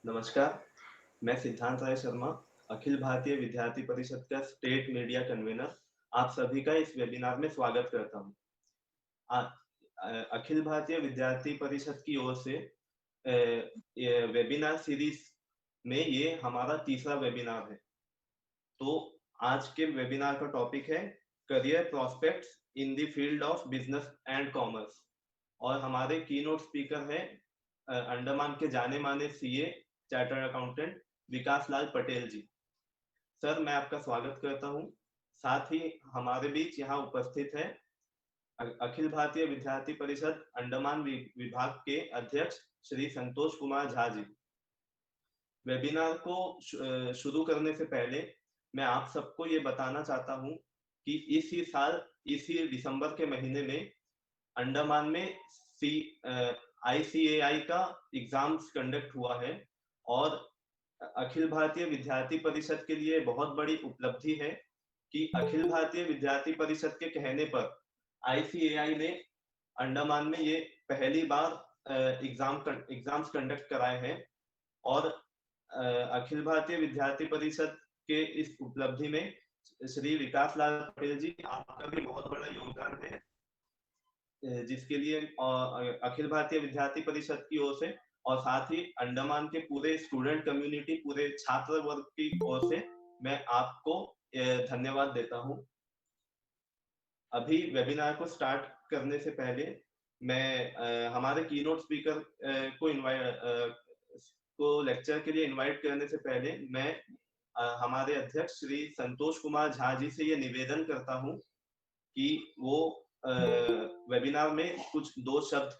नमस्कार, मैं सिद्धांत राय शर्मा, अखिल भारतीय विद्यार्थी परिषद का स्टेट मीडिया कन्वीनर, आप सभी का इस वेबिनार में स्वागत करता हूँ। अखिल भारतीय विद्यार्थी परिषद की ओर से ये वेबिनार सीरीज में ये हमारा तीसरा वेबिनार है। तो आज के वेबिनार का टॉपिक है career prospects in the field of business and commerce और हमारे कीनोट स्पीकर है अंडमान के जाने माने सीए चार्टर्ड अकाउंटेंट विकास लाल पटेल जी। सर, मैं आपका स्वागत करता हूं। साथ ही हमारे बीच यहाँ उपस्थित है अखिल भारतीय विद्यार्थी परिषद अंडमान विभाग के अध्यक्ष श्री संतोष कुमार झा जी। वेबिनार को शुरू करने से पहले मैं आप सबको ये बताना चाहता हूं कि इसी साल इसी दिसंबर के महीने में अंडमान में ICAI का एग्जाम्स कंडक्ट हुआ है और अखिल भारतीय विद्यार्थी परिषद के लिए बहुत बड़ी उपलब्धि है कि अखिल भारतीय विद्यार्थी परिषद के कहने पर ICAI ने अंडमान में ये पहली बार एग्जाम्स कंडक्ट कराए हैं और अखिल भारतीय विद्यार्थी परिषद के इस उपलब्धि में श्री विकास लाल पटेल जी, आपका भी बहुत बड़ा योगदान है, जिसके लिए अखिल भारतीय विद्यार्थी परिषद की ओर से और साथ ही अंडमान के पूरे स्टूडेंट कम्युनिटी, पूरे छात्र वर्ग की ओर से मैं आपको धन्यवाद देता हूं। अभी वेबिनार को स्टार्ट करने से पहले मैं हमारे कीनोट स्पीकर को लेक्चर के लिए इनवाइट करने से पहले मैं हमारे अध्यक्ष श्री संतोष कुमार झा जी से ये निवेदन करता हूं कि वो वेबिनार में कुछ दो शब्द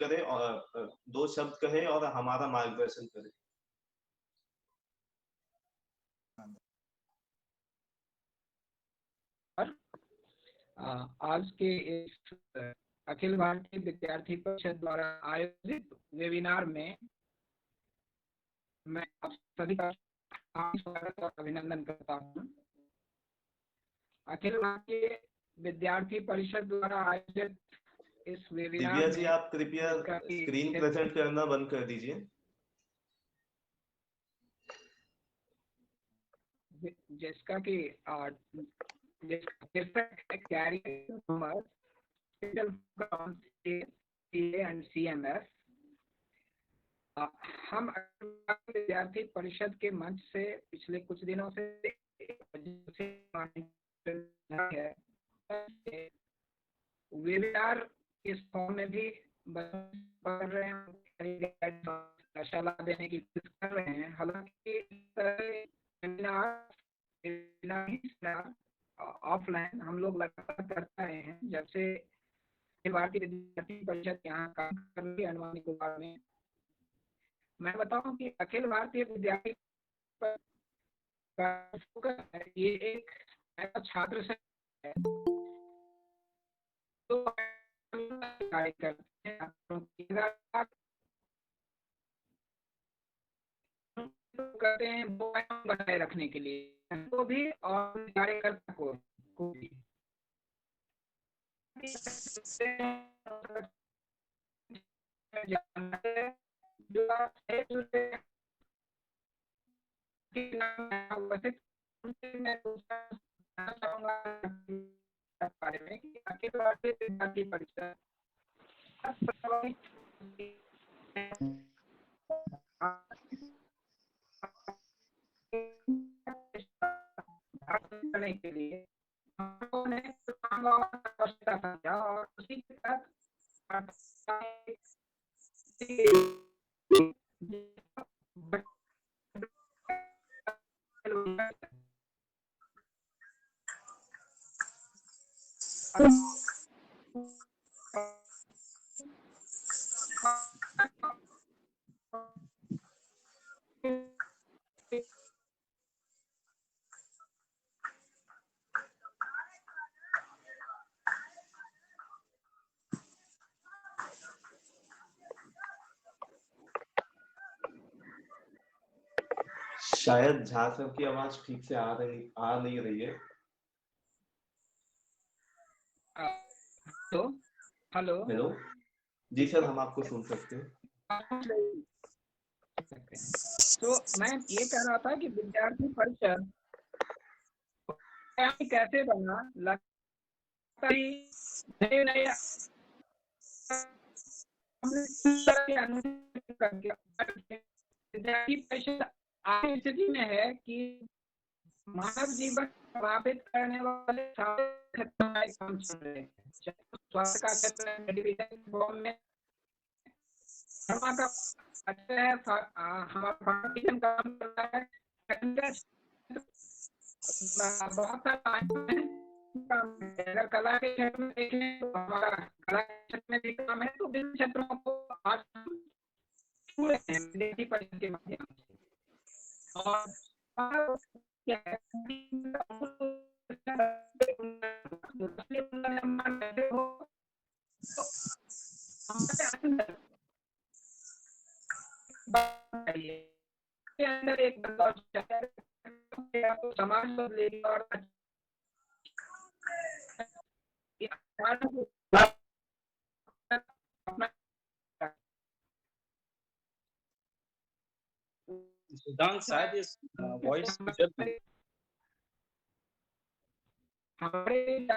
कहे और हमारा मार्गदर्शन करे। आज के इस अखिल भारतीय विद्यार्थी परिषद द्वारा आयोजित वेबिनार में मैं आप सभी का स्वागत और अभिनंदन करता हूं। अखिल भारतीय विद्यार्थी परिषद द्वारा आयोजित इस वेबिनार दिव्या जी, आप कृपया स्क्रीन प्रेजेंट करना बंद कर दीजिए। जिसका कि CMS हम विद्यार्थी परिषद के मंच से पिछले कुछ दिनों से वेबिनार इस फॉर्म में भी कर रहे हैं, सलाह देने की कोशिश कर रहे हैं। हालांकि ऑफलाइन हम लोग लगातार करते रहे हैं, जब से भारतीय विद्यार्थी परिषद यहाँ काम कर रही है अंडमान निकोबार में। मैं बताऊं कि अखिल भारतीय विद्यार्थी ये एक ऐसा छात्र संघ है तो कार्य करते हैं करते हैं बनाए रखने के लिए को भी और कार्यकर्ता को भी। करने के लिए हमने आवश्यकता समझा और उसी के साथ शायद झा सर की आवाज ठीक से आ नहीं रही है। हेलो हेलो जी सर, हम आपको सुन सकते हैं। सकते हैं। तो मैं ये कह रहा था कि विद्यार्थी परिषद कैसे बना, लगता ही नए नए विद्यार्थी परिषद आज स्थिति में है कि मानव जीवन प्रभावित करने वाले सारे क्षेत्रों में काम चल रहे हैं, स्वास्थ्य का क्षेत्र है, मेडिकल में का अच्छा है, हमारा फाउंडेशन काम कर रहा है, बहुत सारा अगर कला के क्षेत्र में देखें तो हमारा कला के क्षेत्र में भी काम है, तो विभिन्न क्षेत्रों को आज छू रहे हैं विद्यार्थी परिषद के माध्यम से। और क्या है हमारे अंदर के अंदर एक बदलाव समाज बदलेगी और सिद्धांत शायद इस वॉइस हमारे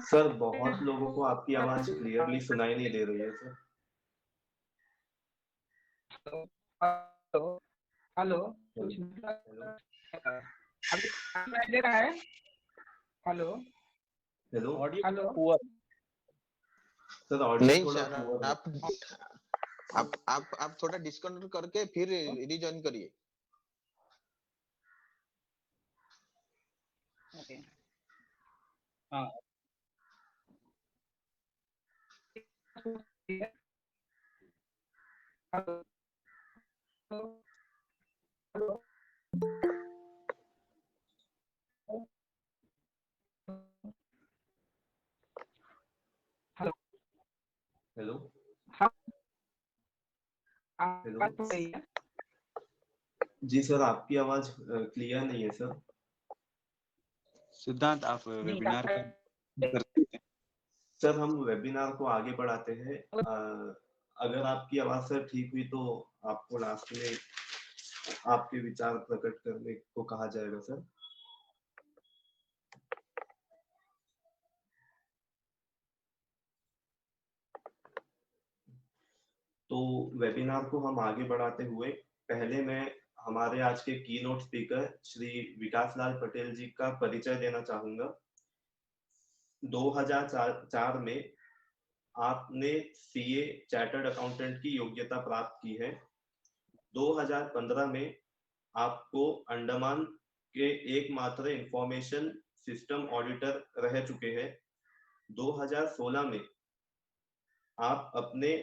सर बहुत लोगों को आपकी आवाज क्लियरली सुनाई नहीं दे रही है सर। हेलो अभी दे रहा है? Hello hello hello sir audio नहीं थोड़ा सर, आप थोड़ा डिस्कनेक्ट करके फिर रिजॉइन करिए। ओके हाँ हेलो हेलो जी सर आपकी आवाज क्लियर नहीं है सर। सिद्धांत आप वेबिनार सर हम वेबिनार को आगे बढ़ाते हैं। अगर आपकी आवाज सर ठीक हुई तो आपको लास्ट में आपके विचार प्रकट करने को कहा जाएगा सर। तो वेबिनार को हम आगे बढ़ाते हुए पहले मैं हमारे आज के की नोट स्पीकर श्री विकास लाल पटेल जी का परिचय देना चाहूंगा। 2004 में आपने सीए चार्टर्ड अकाउंटेंट की योग्यता प्राप्त की है। 2015 में आपको अंडमान के एकमात्र इंफॉर्मेशन सिस्टम ऑडिटर रह चुके हैं। 2016 में आप अपने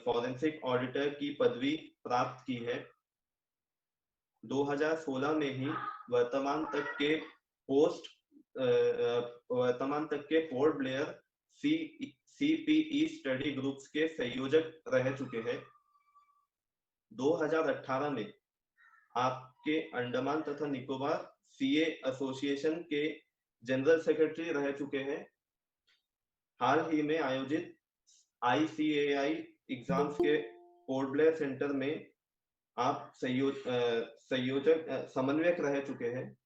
फॉरेंसिक ऑडिटर की पदवी प्राप्त की है। 2016 में ही वर्तमान तक के port Blair CPE study groups के संयोजक रह चुके हैं। 2018 में आपके अंडमान तथा निकोबार सीए एसोसिएशन के जनरल सेक्रेटरी रह चुके हैं। हाल ही में आयोजित ICAI एग्जाम्स के पोर्ट ब्लेयर सेंटर में आप संयोजक समन्वयक रह चुके हैं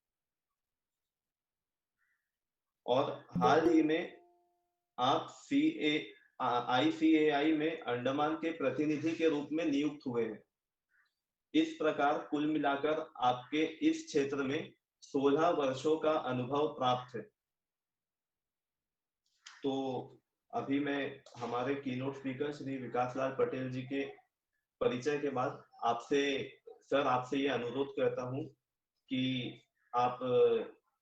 और हाल ही में आप ICAI में अंडमान के प्रतिनिधि के रूप में नियुक्त हुए हैं। इस प्रकार कुल मिलाकर आपके इस क्षेत्र में 16 वर्षों का अनुभव प्राप्त है। तो अभी मैं हमारे कीनोट स्पीकर श्री विकास लाल पटेल जी के परिचय के बाद आपसे ये अनुरोध करता हूं कि आप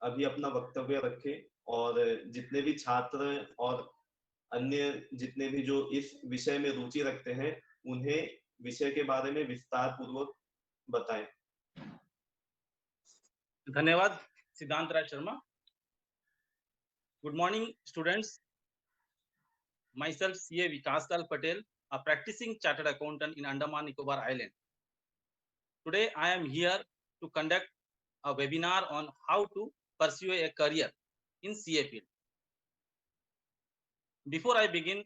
अभी अपना वक्तव्य रखें और जितने भी छात्र और अन्य जितने भी जो इस विषय में रुचि रखते हैं उन्हें विषय के बारे में विस्तार पूर्वक बताएं। धन्यवाद Siddhant Rai Sharma. Good morning students, myself CA Vikas Lal Patel, a practicing chartered accountant in Andaman Nicobar Island. Today I am here to conduct a webinar on how to pursue a career in CA field. Before I begin,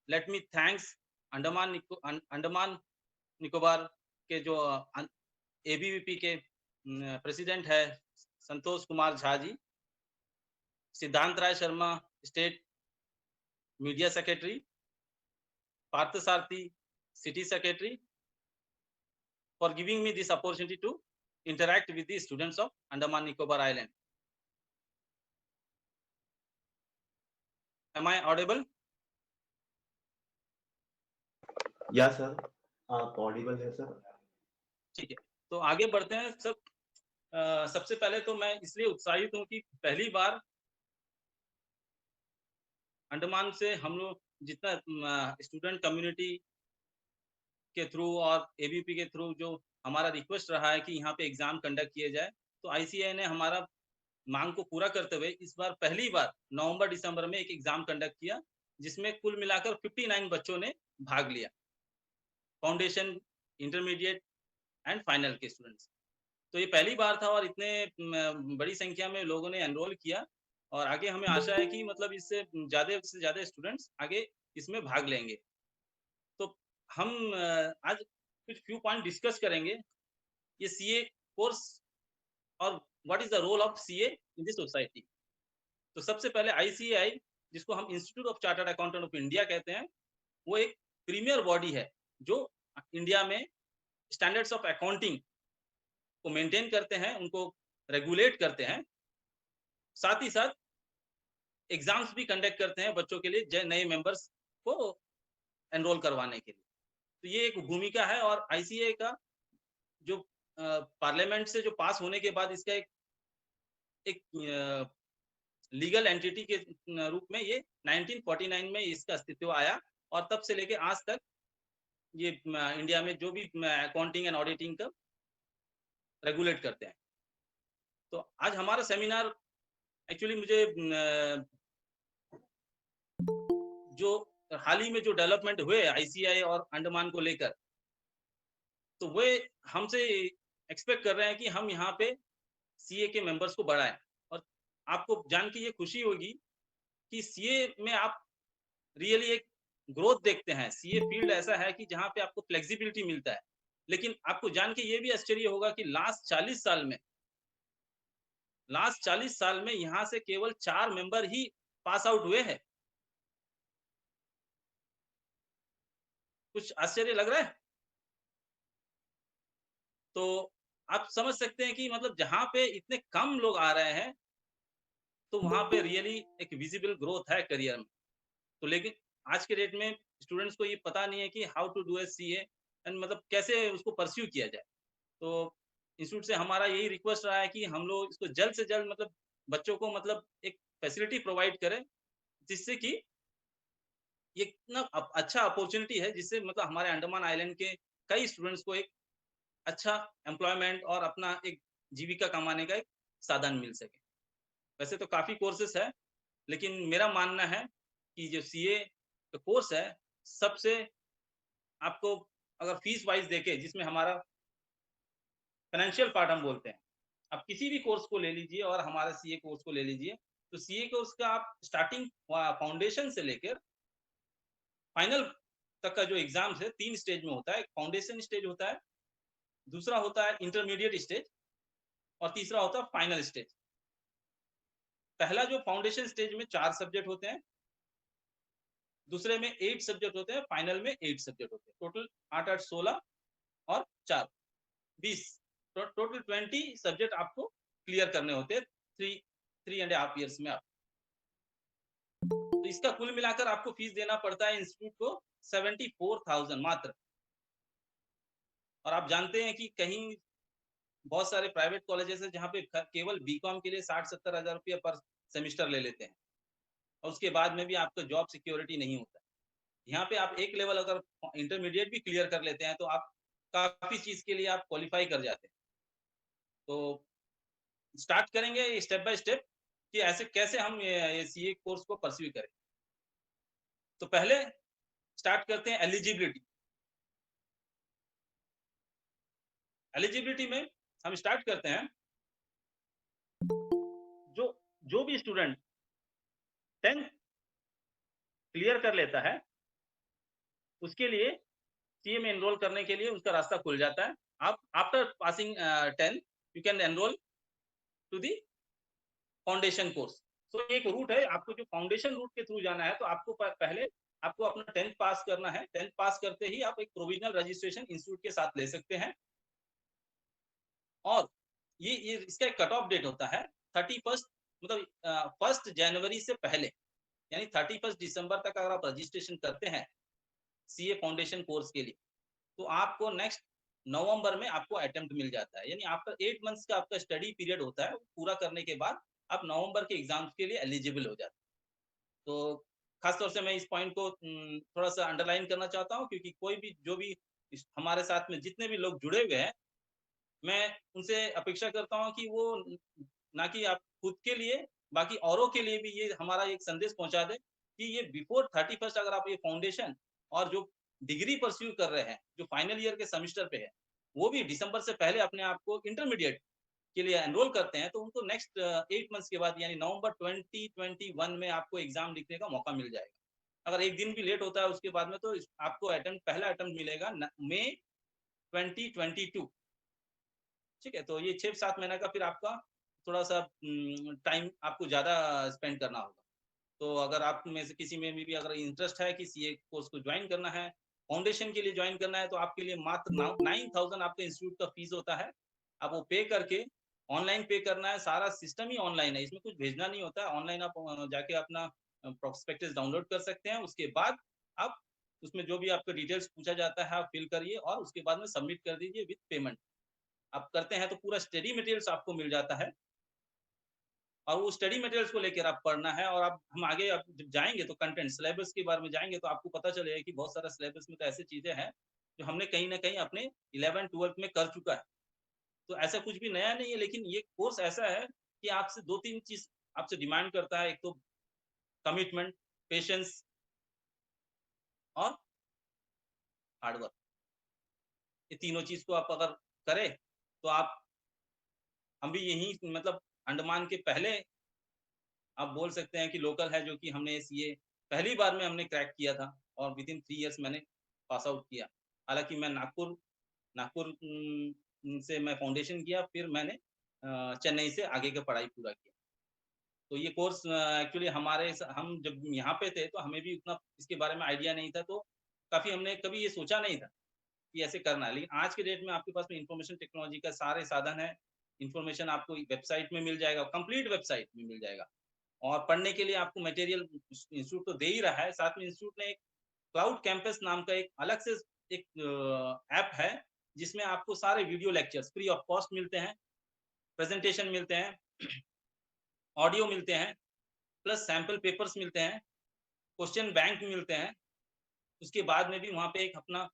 let me thanks Andaman Nicobar के जो ABVP के president है Santosh Kumar Jha ji, Siddhant Rai Sharma state media secretary, Parthasarathi city secretary, for giving me this opportunity to interact with the students of Andaman Nicobar Island. Am I audible? या sir, आप Audible है sir. ठीक है, तो आगे बढ़ते हैं। सबसे पहले तो मैं इसलिए उत्साहित हूं कि पहली बार अंडमान से हम लोग जितना स्टूडेंट कम्युनिटी के थ्रू और एबीपी के थ्रू जो हमारा रिक्वेस्ट रहा है कि यहाँ पे एग्जाम कंडक्ट किए जाए, तो आईसीएआई ने हमारा मांग को पूरा करते हुए इस बार पहली बार नवंबर दिसंबर में एक एग्जाम कंडक्ट किया, जिसमें कुल मिलाकर 59 बच्चों ने भाग लिया, फाउंडेशन, इंटरमीडिएट एंड फाइनल के स्टूडेंट्स। तो ये पहली बार था और इतने बड़ी संख्या में लोगों ने एनरोल किया और आगे हमें आशा है कि मतलब इससे ज्यादा से ज्यादा स्टूडेंट्स आगे इसमें भाग लेंगे। तो हम आज कुछ फ्यू पॉइंट डिस्कस करेंगे, ये सीए कोर्स और what is the role of CA in this society. तो सबसे पहले आईसीएआई, जिसको हम institute of chartered accountant of India कहते हैं, वो एक प्रीमियर बॉडी है जो इंडिया में स्टैंडर्ड्स ऑफ अकाउंटिंग को मेंटेन करते हैं, उनको रेगुलेट करते हैं, साथ ही साथ एग्जाम्स भी कंडक्ट करते हैं बच्चों के लिए, नए मेंबर्स को एनरोल करवाने के लिए। तो ये एक भूमिका है और आईसीएआई का जो पार्लियामेंट से जो पास होने के बाद इसका एक लीगल एंटिटी के रूप में ये 1949 में इसका अस्तित्व आया और तब से लेके आज तक ये इंडिया में जो भी अकाउंटिंग एंड ऑडिटिंग का रेगुलेट करते हैं। तो आज हमारा सेमिनार एक्चुअली मुझे जो हाल ही में जो डेवलपमेंट हुए आईसीएआई और अंडमान को लेकर, तो वे हमसे एक्सपेक्ट कर रहे हैं कि हम यहाँ पे सीए के मेंबर्स को बढ़ाएं। और आपको जान के ये खुशी होगी कि सीए में आप रियली एक ग्रोथ देखते हैं। सीए फील्ड ऐसा है कि जहाँ पे आपको फ्लेक्सिबिलिटी मिलता है, लेकिन आपको जान के ये भी आश्चर्य होगा कि लास्ट 40 साल में यहाँ से केवल 4 मेंबर ही पास आउट हुए हैं। कुछ आश्चर्य लग रहा है? तो आप समझ सकते हैं कि मतलब जहाँ पे इतने कम लोग आ रहे हैं, तो वहां पे रियली एक विजिबल ग्रोथ है करियर में। तो लेकिन आज के डेट में स्टूडेंट्स को ये पता नहीं है कि how to do a CA and मतलब कैसे उसको परस्यू किया जाए। तो इंस्टीट्यूट से हमारा यही रिक्वेस्ट रहा है कि हम लोग इसको जल्द से जल्द मतलब बच्चों को मतलब एक फैसिलिटी प्रोवाइड करें, जिससे कि ये इतना अच्छा अपॉर्चुनिटी है, जिससे मतलब हमारे अंडमान आइलैंड के कई स्टूडेंट्स को एक अच्छा एम्प्लॉयमेंट और अपना एक जीविका कमाने का एक साधन मिल सके। वैसे तो काफी कोर्सेस है, लेकिन मेरा मानना है कि जो सीए का कोर्स है, सबसे आपको अगर फीस वाइज देखे, जिसमें हमारा फाइनेंशियल पार्ट हम बोलते हैं, आप किसी भी कोर्स को ले लीजिए और हमारा सीए कोर्स को ले लीजिए, तो सीए कोर्स का आप स्टार्टिंग फाउंडेशन से लेकर फाइनल तक का जो एग्जाम्स है 3 स्टेज में होता है। फाउंडेशन स्टेज होता है, दूसरा होता है इंटरमीडिएट स्टेज और तीसरा होता है फाइनल स्टेज। पहला जो फाउंडेशन स्टेज में 4 सब्जेक्ट होते हैं, दूसरे में 8 सब्जेक्ट होते हैं, फाइनल में 8 सब्जेक्ट होते हैं। टोटल 8 16 और 4 20, टोटल 20 सब्जेक्ट आपको क्लियर करने होते हैं 3.5 ईयर्स में। आप तो इसका कुल मिलाकर आपको फीस देना पड़ता है इंस्टीट्यूट को 74,000 मात्र। और आप जानते हैं कि कहीं बहुत सारे प्राइवेट कॉलेजेस है जहाँ पे केवल बीकॉम के लिए 60-70 हजार रुपया पर सेमिस्टर ले लेते हैं और उसके बाद में भी आपका जॉब सिक्योरिटी नहीं होता। यहाँ पे आप एक लेवल अगर इंटरमीडिएट भी क्लियर कर लेते हैं तो आप काफी चीज के लिए आप क्वालिफाई कर जाते हैं। तो स्टार्ट करेंगे स्टेप बाय स्टेप कि ऐसे कैसे हम ये सीए कोर्स को परस्यू करें। तो पहले स्टार्ट करते हैं एलिजिबिलिटी। एलिजिबिलिटी में हम स्टार्ट करते हैं, जो भी स्टूडेंट 10th क्लियर कर लेता है उसके लिए सीए में एनरोल करने के लिए उसका रास्ता खुल जाता है। आप after passing 10 you can enrol to the foundation course. तो एक रूट है, आपको जो फाउंडेशन रूट के थ्रू जाना है तो आपको पहले आपको अपना 10th पास करना है। 10th पास करते ही आप एक प्रोविजनल रजिस्ट्रेशन इंस्टीट्यूट के साथ ले सकते हैं। और ये इसका एक कट ऑफ डेट होता है 31 मतलब 1 जनवरी से पहले, यानी 31 दिसंबर तक अगर आप रजिस्ट्रेशन करते हैं सीए फाउंडेशन कोर्स के लिए, तो आपको नेक्स्ट नवंबर में आपको अटेम्प्ट मिल जाता है। यानी आपका 8 मंथ्स का आपका स्टडी पीरियड होता है, पूरा करने के बाद आप नवंबर के एग्जाम्स के लिए एलिजिबल हो जाते हैं। तो खास तौर से मैं इस पॉइंट को थोड़ा सा अंडरलाइन करना चाहता हूँ, क्योंकि कोई भी जो भी हमारे साथ में जितने भी लोग जुड़े हुए हैं, मैं उनसे अपेक्षा करता हूँ कि वो ना कि आप खुद के लिए, बाकी औरों के लिए भी ये हमारा एक संदेश पहुंचा दे कि ये बिफोर 31 अगर आप ये फाउंडेशन और जो डिग्री परस्यू कर रहे हैं, जो फाइनल ईयर के सेमेस्टर पे है, वो भी दिसंबर से पहले अपने आप को इंटरमीडिएट के लिए एनरोल करते हैं, तो उनको नेक्स्ट 8 मंथ्स के बाद यानी नवंबर 2021 में आपको एग्जाम लिखने का मौका मिल जाएगा। अगर एक दिन भी लेट होता है उसके बाद में, तो आपको अटेम्प्ट पहला अटेम्प्ट मिलेगा मई 2022। ठीक है, तो ये 6-7 महीने का फिर आपका थोड़ा सा टाइम आपको ज्यादा स्पेंड करना होगा। तो अगर आप में से किसी में भी अगर इंटरेस्ट है कि सीए कोर्स को ज्वाइन करना है, फाउंडेशन के लिए ज्वाइन करना है, तो आपके लिए मात्र 9,000 आपके इंस्टीट्यूट का फीस होता है। आप वो पे करके ऑनलाइन पे करना है, सारा सिस्टम ही ऑनलाइन है, इसमें कुछ भेजना नहीं होता है। ऑनलाइन आप जाके अपना प्रोस्पेक्टस डाउनलोड कर सकते हैं। उसके बाद आप उसमें जो भी आपका डिटेल्स पूछा जाता है आप फिल करिए और उसके बाद में सबमिट कर दीजिए विद पेमेंट। आप करते हैं तो पूरा स्टडी मटेरियल्स आपको मिल जाता है, और वो स्टडी मटेरियल्स को लेकर आप पढ़ना है। और आप हम आगे आप जब जाएंगे तो कंटेंट सिलेबस के बारे में जाएंगे तो आपको पता चलेगा कि बहुत सारा सिलेबस में तो ऐसी चीजें हैं जो हमने कहीं ना कहीं अपने 11th-12th में कर चुका है। तो ऐसा कुछ भी नया नहीं है, लेकिन ये कोर्स ऐसा है कि आपसे 2-3 चीज आपसे डिमांड करता है। एक तो कमिटमेंट, पेशेंस और हार्डवर्क। ये तीनों चीज को आप अगर करें तो आप, हम भी यही मतलब अंडमान के पहले आप बोल सकते हैं कि लोकल है जो कि हमने सीए पहली बार में हमने क्रैक किया था, और विद इन 3 इयर्स मैंने पास आउट किया। हालांकि मैं नागपुर नागपुर से मैं फाउंडेशन किया, फिर मैंने चेन्नई से आगे का पढ़ाई पूरा किया। तो ये कोर्स एक्चुअली हम जब यहाँ पे थे तो हमें भी उतना इसके बारे में आइडिया नहीं था, तो काफी हमने कभी ये सोचा नहीं था कि ऐसे करना है। लेकिन आज के डेट में आपके पास में इंफॉर्मेशन टेक्नोलॉजी का सारे साधन है। इंफॉर्मेशन आपको वेबसाइट में मिल जाएगा, कंप्लीट वेबसाइट में मिल जाएगा। और पढ़ने के लिए आपको मटेरियल इंस्टीट्यूट तो दे ही रहा है, साथ में इंस्टीट्यूट ने एक क्लाउड कैंपस नाम का एक अलग से एक ऐप है, जिसमें आपको सारे video lectures free of cost मिलते हैं, प्रेजेंटेशन मिलते हैं, ऑडियो मिलते हैं, प्लस सैंपल पेपर्स मिलते हैं, क्वेश्चन बैंक मिलते हैं। उसके बाद में भी वहाँ पे एक अपना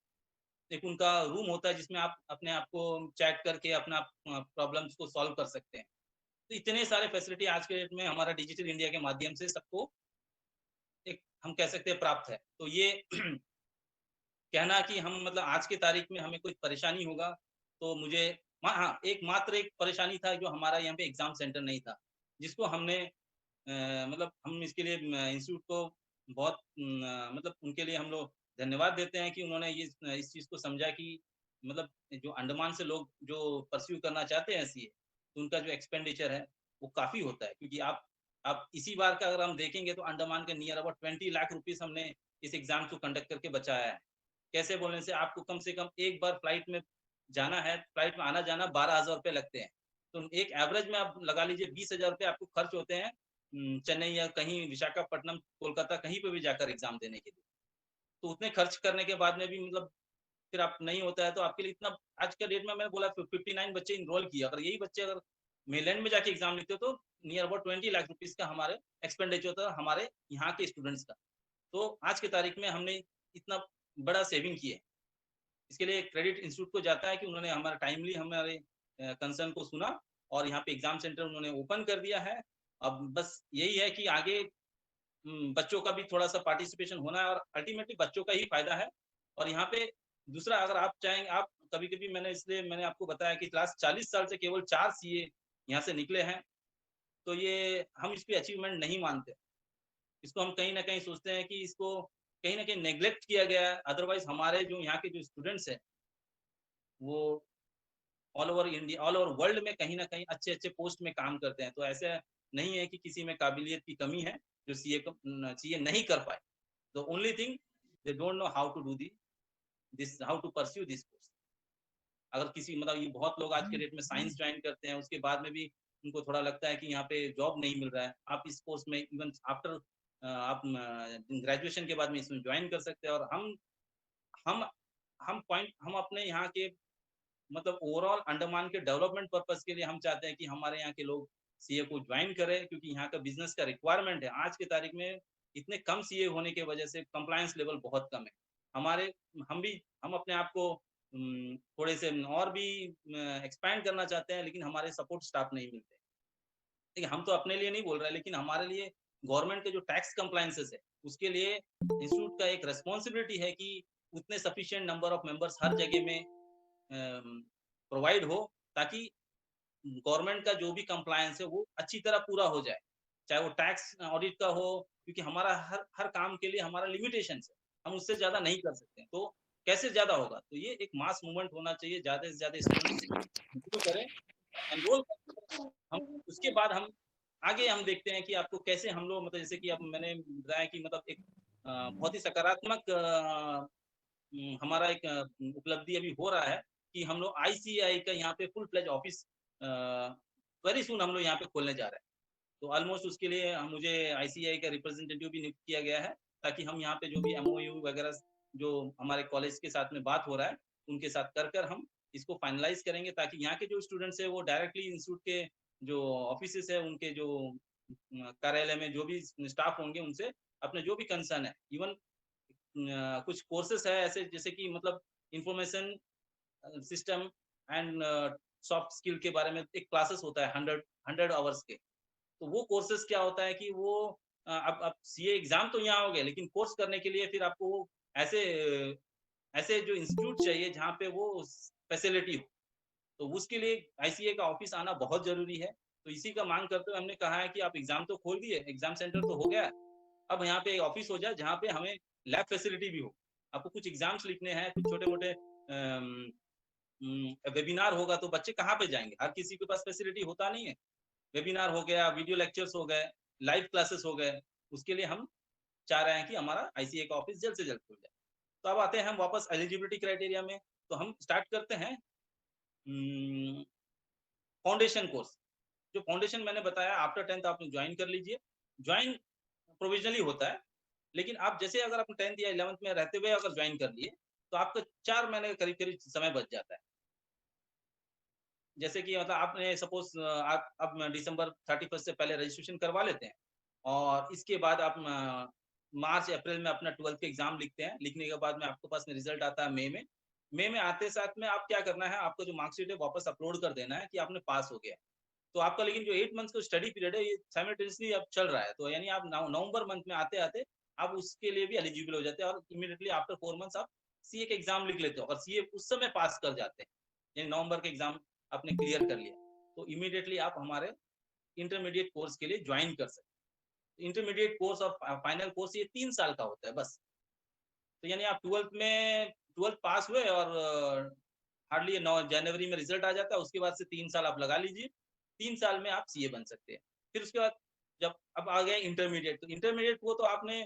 एक उनका रूम होता है जिसमें आप अपने आप को चैट करके अपना प्रॉब्लम्स को सॉल्व कर सकते हैं। तो इतने सारे फैसिलिटी आज के डेट में हमारा डिजिटल इंडिया के माध्यम से सबको एक हम कह सकते हैं प्राप्त है। तो ये कहना कि हम मतलब आज की तारीख में हमें कोई परेशानी होगा, तो मुझे हाँ, एक मात्र एक परेशानी था जो हमारा यहाँ पे एग्जाम सेंटर नहीं था, जिसको हमने मतलब हम इसके लिए इंस्टीट्यूट को बहुत मतलब उनके लिए हम लोग धन्यवाद देते हैं कि उन्होंने ये इस चीज को समझा कि मतलब जो अंडमान से लोग जो परस्यू करना चाहते हैं सीए, तो उनका जो एक्सपेंडिचर है वो काफी होता है। क्योंकि आप इसी बार का अगर हम देखेंगे तो अंडमान के नियर अबाउट 20 लाख रुपीस हमने इस एग्जाम को कंडक्ट करके बचाया है। कैसे बोलने से, आपको कम से कम एक बार फ्लाइट में जाना है, फ्लाइट में आना जाना 12,000 रुपये लगते हैं। तो एक एवरेज में आप लगा लीजिए 20,000 रुपये आपको खर्च होते हैं चेन्नई या कहीं विशाखापट्टनम, कोलकाता, कहीं पे भी जाकर एग्जाम देने के लिए। तो उतने खर्च करने के बाद में भी मतलब फिर आप नहीं होता है तो आपके लिए इतना, आज के डेट में मैंने बोला 59 बच्चे इनरोल किए। अगर यही बच्चे अगर मेलैंड में जाके एग्जाम लिखते तो नियर अबाउट 20 लाख रुपीज का हमारे एक्सपेंडिचर होता है हमारे यहाँ के स्टूडेंट्स का। तो आज की तारीख में हमने इतना बड़ा सेविंग किए। इसके लिए क्रेडिट इंस्टीट्यूट को जाता है कि उन्होंने हमारा टाइमली हमारे कंसर्न को सुना और यहाँ पे एग्जाम सेंटर उन्होंने ओपन कर दिया है। अब बस यही है कि आगे बच्चों का भी थोड़ा सा पार्टिसिपेशन होना है और अल्टीमेटली बच्चों का ही फायदा है। और यहाँ पे दूसरा, अगर आप चाहेंगे, आप कभी कभी मैंने आपको बताया कि क्लास 40 साल से केवल 4 सीए यहाँ से निकले हैं, तो ये हम इसकी अचीवमेंट नहीं मानते। इसको हम कहीं ना कहीं सोचते हैं कि इसको कहीं ना कहीं नेग्लेक्ट किया गया है। अदरवाइज हमारे जो यहाँ के जो स्टूडेंट्स हैं वो all over India, all over world में कहीं ना कहीं अच्छे अच्छे पोस्ट में काम करते हैं। तो ऐसे नहीं है कि किसी में काबिलियत की कमी है जो सीए नहीं कर पाए। The only thing they don't know how to do this, how to pursue this course. अगर किसी मतलब ये बहुत लोग आज के डेट में साइंस ज्वाइन करते हैं, उसके बाद में भी उनको थोड़ा लगता है कि यहाँ पे जॉब नहीं मिल रहा है। आप इस कोर्स में इवन आफ्टर आप ग्रेजुएशन के बाद में इसमें ज्वाइन कर सकते हैं। और हम हम अपने यहाँ के मतलब ओवरऑल अंडमान के डेवलपमेंट पर्पस के लिए हम चाहते हैं कि हमारे यहाँ के लोग सीए को ज्वाइन करें, क्योंकि यहाँ का बिजनेस का रिक्वायरमेंट है। आज के तारीख में इतने कम सीए होने की वजह से कंप्लायंस लेवल बहुत कम है। हमारे हम अपने आप को थोड़े से और भी एक्सपैंड करना चाहते हैं, लेकिन हमारे सपोर्ट स्टाफ नहीं मिलते। देखिए, हम तो अपने लिए नहीं बोल रहे, लेकिन हमारे लिए गवर्नमेंट के जो टैक्स कंप्लायंसेस है उसके लिए इंस्टीट्यूट का एक रेस्पॉन्सिबिलिटी है कि उतने सफिशिएंट नंबर ऑफ मेंबर्स हर जगह में प्रोवाइड हो, ताकि गवर्नमेंट का जो भी कंप्लायंस है वो अच्छी तरह पूरा हो जाए, चाहे वो टैक्स ऑडिट का हो, क्योंकि हमारा हर हर काम के लिए हमारा लिमिटेशन है, हम उससे ज्यादा नहीं कर सकते। तो कैसे ज्यादा होगा? तो ये एक मास मूवमेंट होना चाहिए, ज्यादा से ज्यादा स्टूडेंट्स करें, एनरोल करें। हम उसके बाद हम आगे हम देखते हैं कि आपको कैसे हम लोग मतलब जैसे कि अब मैंने बताया कि मतलब एक बहुत ही सकारात्मक हमारा एक उपलब्धि अभी हो रहा है कि हम लोग आईसीआई का यहाँ पे full fledged office very soon हम लोग यहाँ पे खोलने जा रहे हैं। तो ऑलमोस्ट उसके लिए मुझे आईसीआई का रिप्रेजेंटेटिव भी नियुक्त किया गया है, ताकि हम यहाँ पे जो भी एमओयू वगैरह जो हमारे कॉलेज के साथ में बात हो रहा है उनके साथ कर हम इसको फाइनलाइज करेंगे, ताकि यहाँ के जो स्टूडेंट्स है वो डायरेक्टली इंस्टीट्यूट के जो ऑफिस है उनके जो कार्यालय में जो भी स्टाफ होंगे उनसे अपने जो भी कंसर्न है, इवन कुछ कोर्सेस है ऐसे जैसे कि मतलब information system and soft skill के बारे में एक क्लासेस होता है 100 आवर्स के। तो वो कोर्सेस क्या होता है कि वो अब सीए एग्जाम तो यहाँ हो गया, लेकिन कोर्स करने के लिए फिर आपको ऐसे ऐसे जो इंस्टीट्यूट चाहिए जहाँ पे वो फैसिलिटी हो। तो उसके लिए आईसीए का ऑफिस आना बहुत जरूरी है। तो इसी का मांग करते हुए हमने कहा है कि आप एग्जाम तो खोल दिए, एग्जाम सेंटर तो हो गया, अब यहाँ पे ऑफिस हो जाए जहाँ पे हमें लैब फैसिलिटी भी हो। आपको कुछ एग्जाम्स लिखने हैं, कुछ छोटे मोटे वेबिनार होगा तो बच्चे कहाँ पे जाएंगे? हर किसी के पास फैसिलिटी होता नहीं है। वेबिनार हो गया, वीडियो लेक्चर्स हो गए, लाइव क्लासेस हो गए, उसके लिए हम चाह रहे हैं कि हमारा आईसीए का ऑफिस जल्द से जल्द खुल जाए। तो अब आते हैं हम वापस एलिजिबिलिटी क्राइटेरिया में। तो हम स्टार्ट करते हैं फाउंडेशन कोर्स। जो फाउंडेशन मैंने बताया आफ्टर 10th आप ज्वाइन कर लीजिए। ज्वाइन प्रोविजनली होता है, लेकिन आप जैसे अगर आप 10th या 11th में रहते हुए अगर ज्वाइन कर लिए तो आपका 4 महीने का करीब करीब समय बच जाता है। जैसे कि मतलब आपने सपोज आप अब दिसंबर 31 से पहले रजिस्ट्रेशन करवा लेते हैं और इसके बाद आप मार्च अप्रैल में अपना 12th के एग्जाम लिखते हैं। लिखने के बाद में आपके पास में रिजल्ट आता है मई में आते साथ में आप क्या करना है, आपका जो मार्कशीट है वापस अपलोड कर देना है कि आपने पास हो गया। तो आपका लेकिन जो 8 मंथ्स का स्टडी पीरियड है ये साइमल्टेनियसली अब चल रहा है। तो यानी आप नवंबर मंथ में आते आते आप उसके लिए भी एलिजिबल हो जाते हैं और इमीडिएटली आफ्टर 4 मंथ्स आप सीए के एग्जाम लिख लेते हो और सीए उस समय पास कर जाते हैं। यानी नवंबर के एग्जाम आपने क्लियर कर लिया तो इमीडिएटली आप हमारे इंटरमीडिएट कोर्स के लिए ज्वाइन कर सकते हैं। इंटरमीडिएट कोर्स और फाइनल कोर्स ये 3 साल का होता है बस। तो यानी आप 12th पास हुए और हार्डली 9 जनवरी में रिजल्ट आ जाता है, उसके बाद से 3 साल आप लगा लीजिए। 3 साल में आप सीए बन सकते हैं। फिर उसके बाद जब अब आ गया इंटरमीडिएट, तो इंटरमीडिएट वो तो आपने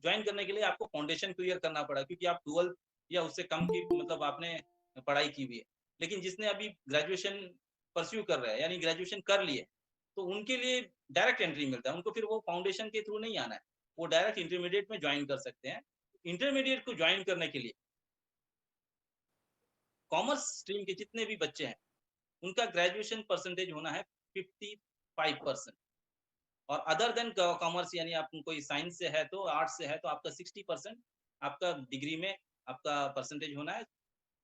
ज्वाइन करने के लिए आपको फाउंडेशन क्लियर करना पड़ा, क्योंकि आप 12th या उससे कम की मतलब आपने पढ़ाई की हुई है। लेकिन जिसने अभी ग्रेजुएशन परस्यू कर रहा है यानी ग्रेजुएशन कर लिए, तो उनके लिए डायरेक्ट एंट्री मिलता है। उनको फिर वो फाउंडेशन के थ्रू नहीं आना है, वो डायरेक्ट इंटरमीडिएट में ज्वाइन कर सकते हैं। इंटरमीडिएट को ज्वाइन करने के लिए कॉमर्स स्ट्रीम के जितने भी बच्चे हैं उनका ग्रेजुएशन परसेंटेज होना है 55%। और अदर देन कॉमर्स यानी आप कोई साइंस से है तो आर्ट्स से है तो आपका 60% आपका डिग्री में आपका परसेंटेज होना है,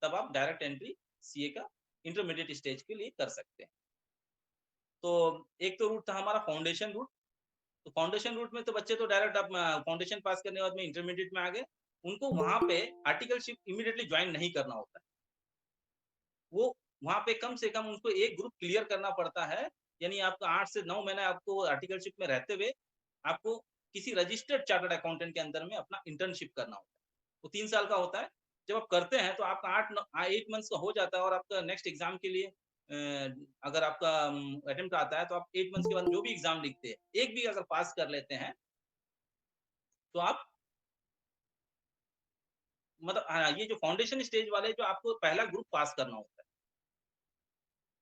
तब आप डायरेक्ट एंट्री सीए का इंटरमीडिएट स्टेज के लिए कर सकते हैं। तो एक तो रूट था हमारा फाउंडेशन रूट। तो फाउंडेशन रूट में तो बच्चे तो डायरेक्ट आप फाउंडेशन पास करने के बाद में इंटरमीडिएट में आ गए, उनको वहां पे आर्टिकलशिप इमीडिएटली ज्वाइन नहीं करना होता है। वो वहां पे कम से कम उनको एक ग्रुप क्लियर करना पड़ता है। यानी आपका 8 से 9 महीने आपको आर्टिकलशिप में रहते हुए आपको किसी रजिस्टर्ड चार्टर्ड अकाउंटेंट के अंदर में अपना इंटर्नशिप करना होता है। वो 3 साल का होता है। जब आप करते हैं तो आपका 8 मंथ्स का हो जाता है और आपका नेक्स्ट एग्जाम के लिए अगर आपका अटेम्प्ट आता है तो आप 8 मंथ्स के बाद जो भी एग्जाम लिखते हैं, एक भी अगर पास कर लेते हैं तो आप मतलब ये जो फाउंडेशन स्टेज वाले जो आपको पहला ग्रुप पास करना होता है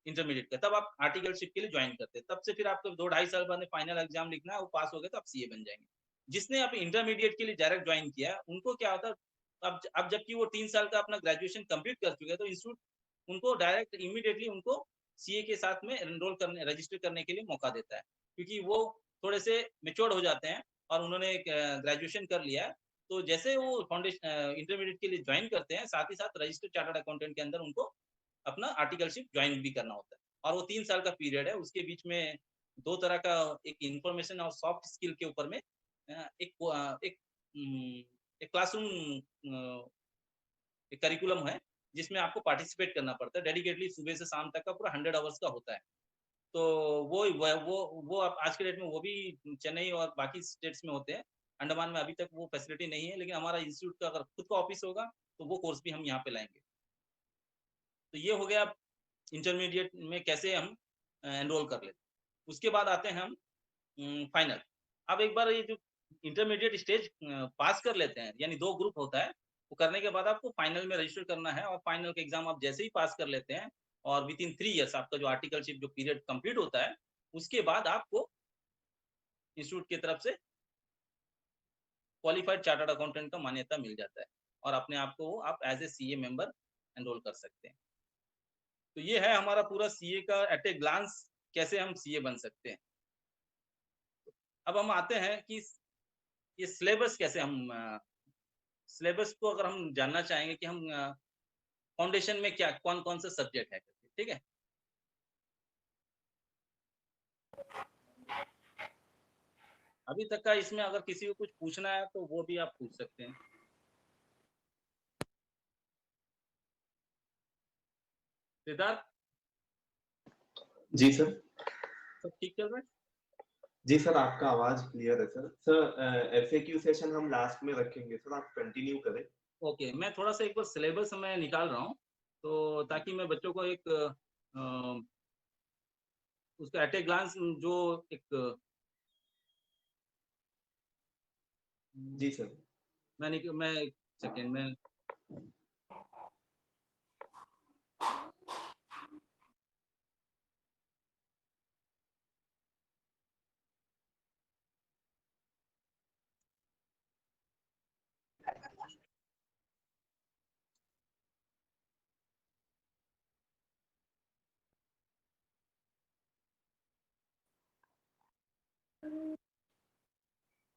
इंटरमीडिएट का, तब आप आर्टिकलशिप के लिए ज्वाइन करते हैं। तब से फिर आपको 2-2.5 साल बाद में फाइनल एग्जाम लिखना है, वो पास हो गए तो आप सीए बन जाएंगे। जिसने आप इंटरमीडिएट के लिए डायरेक्ट ज्वाइन किया है, उनको क्या होता है, अब जबकि वो 3 साल का अपना ग्रेजुएशन कंप्लीट कर चुके हैं, तो इंस्टीट्यूट उनको डायरेक्ट इमीडिएटली उनको सीए के साथ में एनरोल करने रजिस्टर करने के लिए मौका देता है, क्योंकि वो थोड़े से मैच्योर्ड हो जाते हैं और उन्होंने ग्रेजुएशन कर लिया है। तो जैसे वो फाउंडेशन इंटरमीडिएट के लिए ज्वाइन करते हैं, साथ ही साथ रजिस्टर्ड चार्टर्ड अकाउंटेंट के अंदर उनको अपना आर्टिकलशिप ज्वाइन भी करना होता है। और वो 3 साल का पीरियड है, उसके बीच में 2 तरह का एक इन्फॉर्मेशन और सॉफ्ट स्किल के ऊपर में एक क्लासरूम एक करिकुलम है, जिसमें आपको पार्टिसिपेट करना पड़ता है। डेडिकेटली सुबह से शाम तक का पूरा 100 आवर्स का होता है। तो वो अब आज के डेट में वो भी चेन्नई और बाकी स्टेट्स में होते हैं। अंडमान में अभी तक वो फैसिलिटी नहीं है, लेकिन हमारा इंस्टीट्यूट का अगर खुद का ऑफिस होगा, तो वो कोर्स भी हम यहाँ पे लाएँगे। तो ये हो गया इंटरमीडिएट में कैसे हम एनरोल कर लेते हैं। उसके बाद आते हैं हम फाइनल। अब एक बार ये जो इंटरमीडिएट स्टेज पास कर लेते हैं, यानी 2 ग्रुप होता है, वो करने के बाद आपको फाइनल में रजिस्टर करना है और फाइनल का एग्जाम आप जैसे ही पास कर लेते हैं और विद इन 3 इयर्स आपका जो आर्टिकलशिप जो पीरियड कंप्लीट होता है, उसके बाद आपको इंस्टीट्यूट की तरफ से क्वालिफाइड चार्टर्ड अकाउंटेंट का मान्यता मिल जाता है और अपने आप को आप as a CA member enrol कर सकते हैं। तो ये है हमारा पूरा सीए का एट ए ग्लांस कैसे हम सीए बन सकते हैं। अब हम आते हैं कि ये सिलेबस कैसे हम सिलेबस को अगर हम जानना चाहेंगे कि हम फाउंडेशन में क्या कौन-कौन से सब्जेक्ट है, ठीक है? अभी तक का इसमें अगर किसी को कुछ पूछना है तो वो भी आप पूछ सकते हैं। सिद्धार्थ, जी सर। सब ठीक चल रहा है? जी सर, आपका आवाज क्लियर है सर। सर एफएक्यू सेशन हम लास्ट में रखेंगे सर, आप कंटिन्यू करें। ओके, मैं थोड़ा-सा एक बार सिलेबस मैं निकाल रहा हूँ, तो ताकि मैं बच्चों को एक उसका एट ए ग्लांस जो एक जी सर। मैं 1 सेकंड में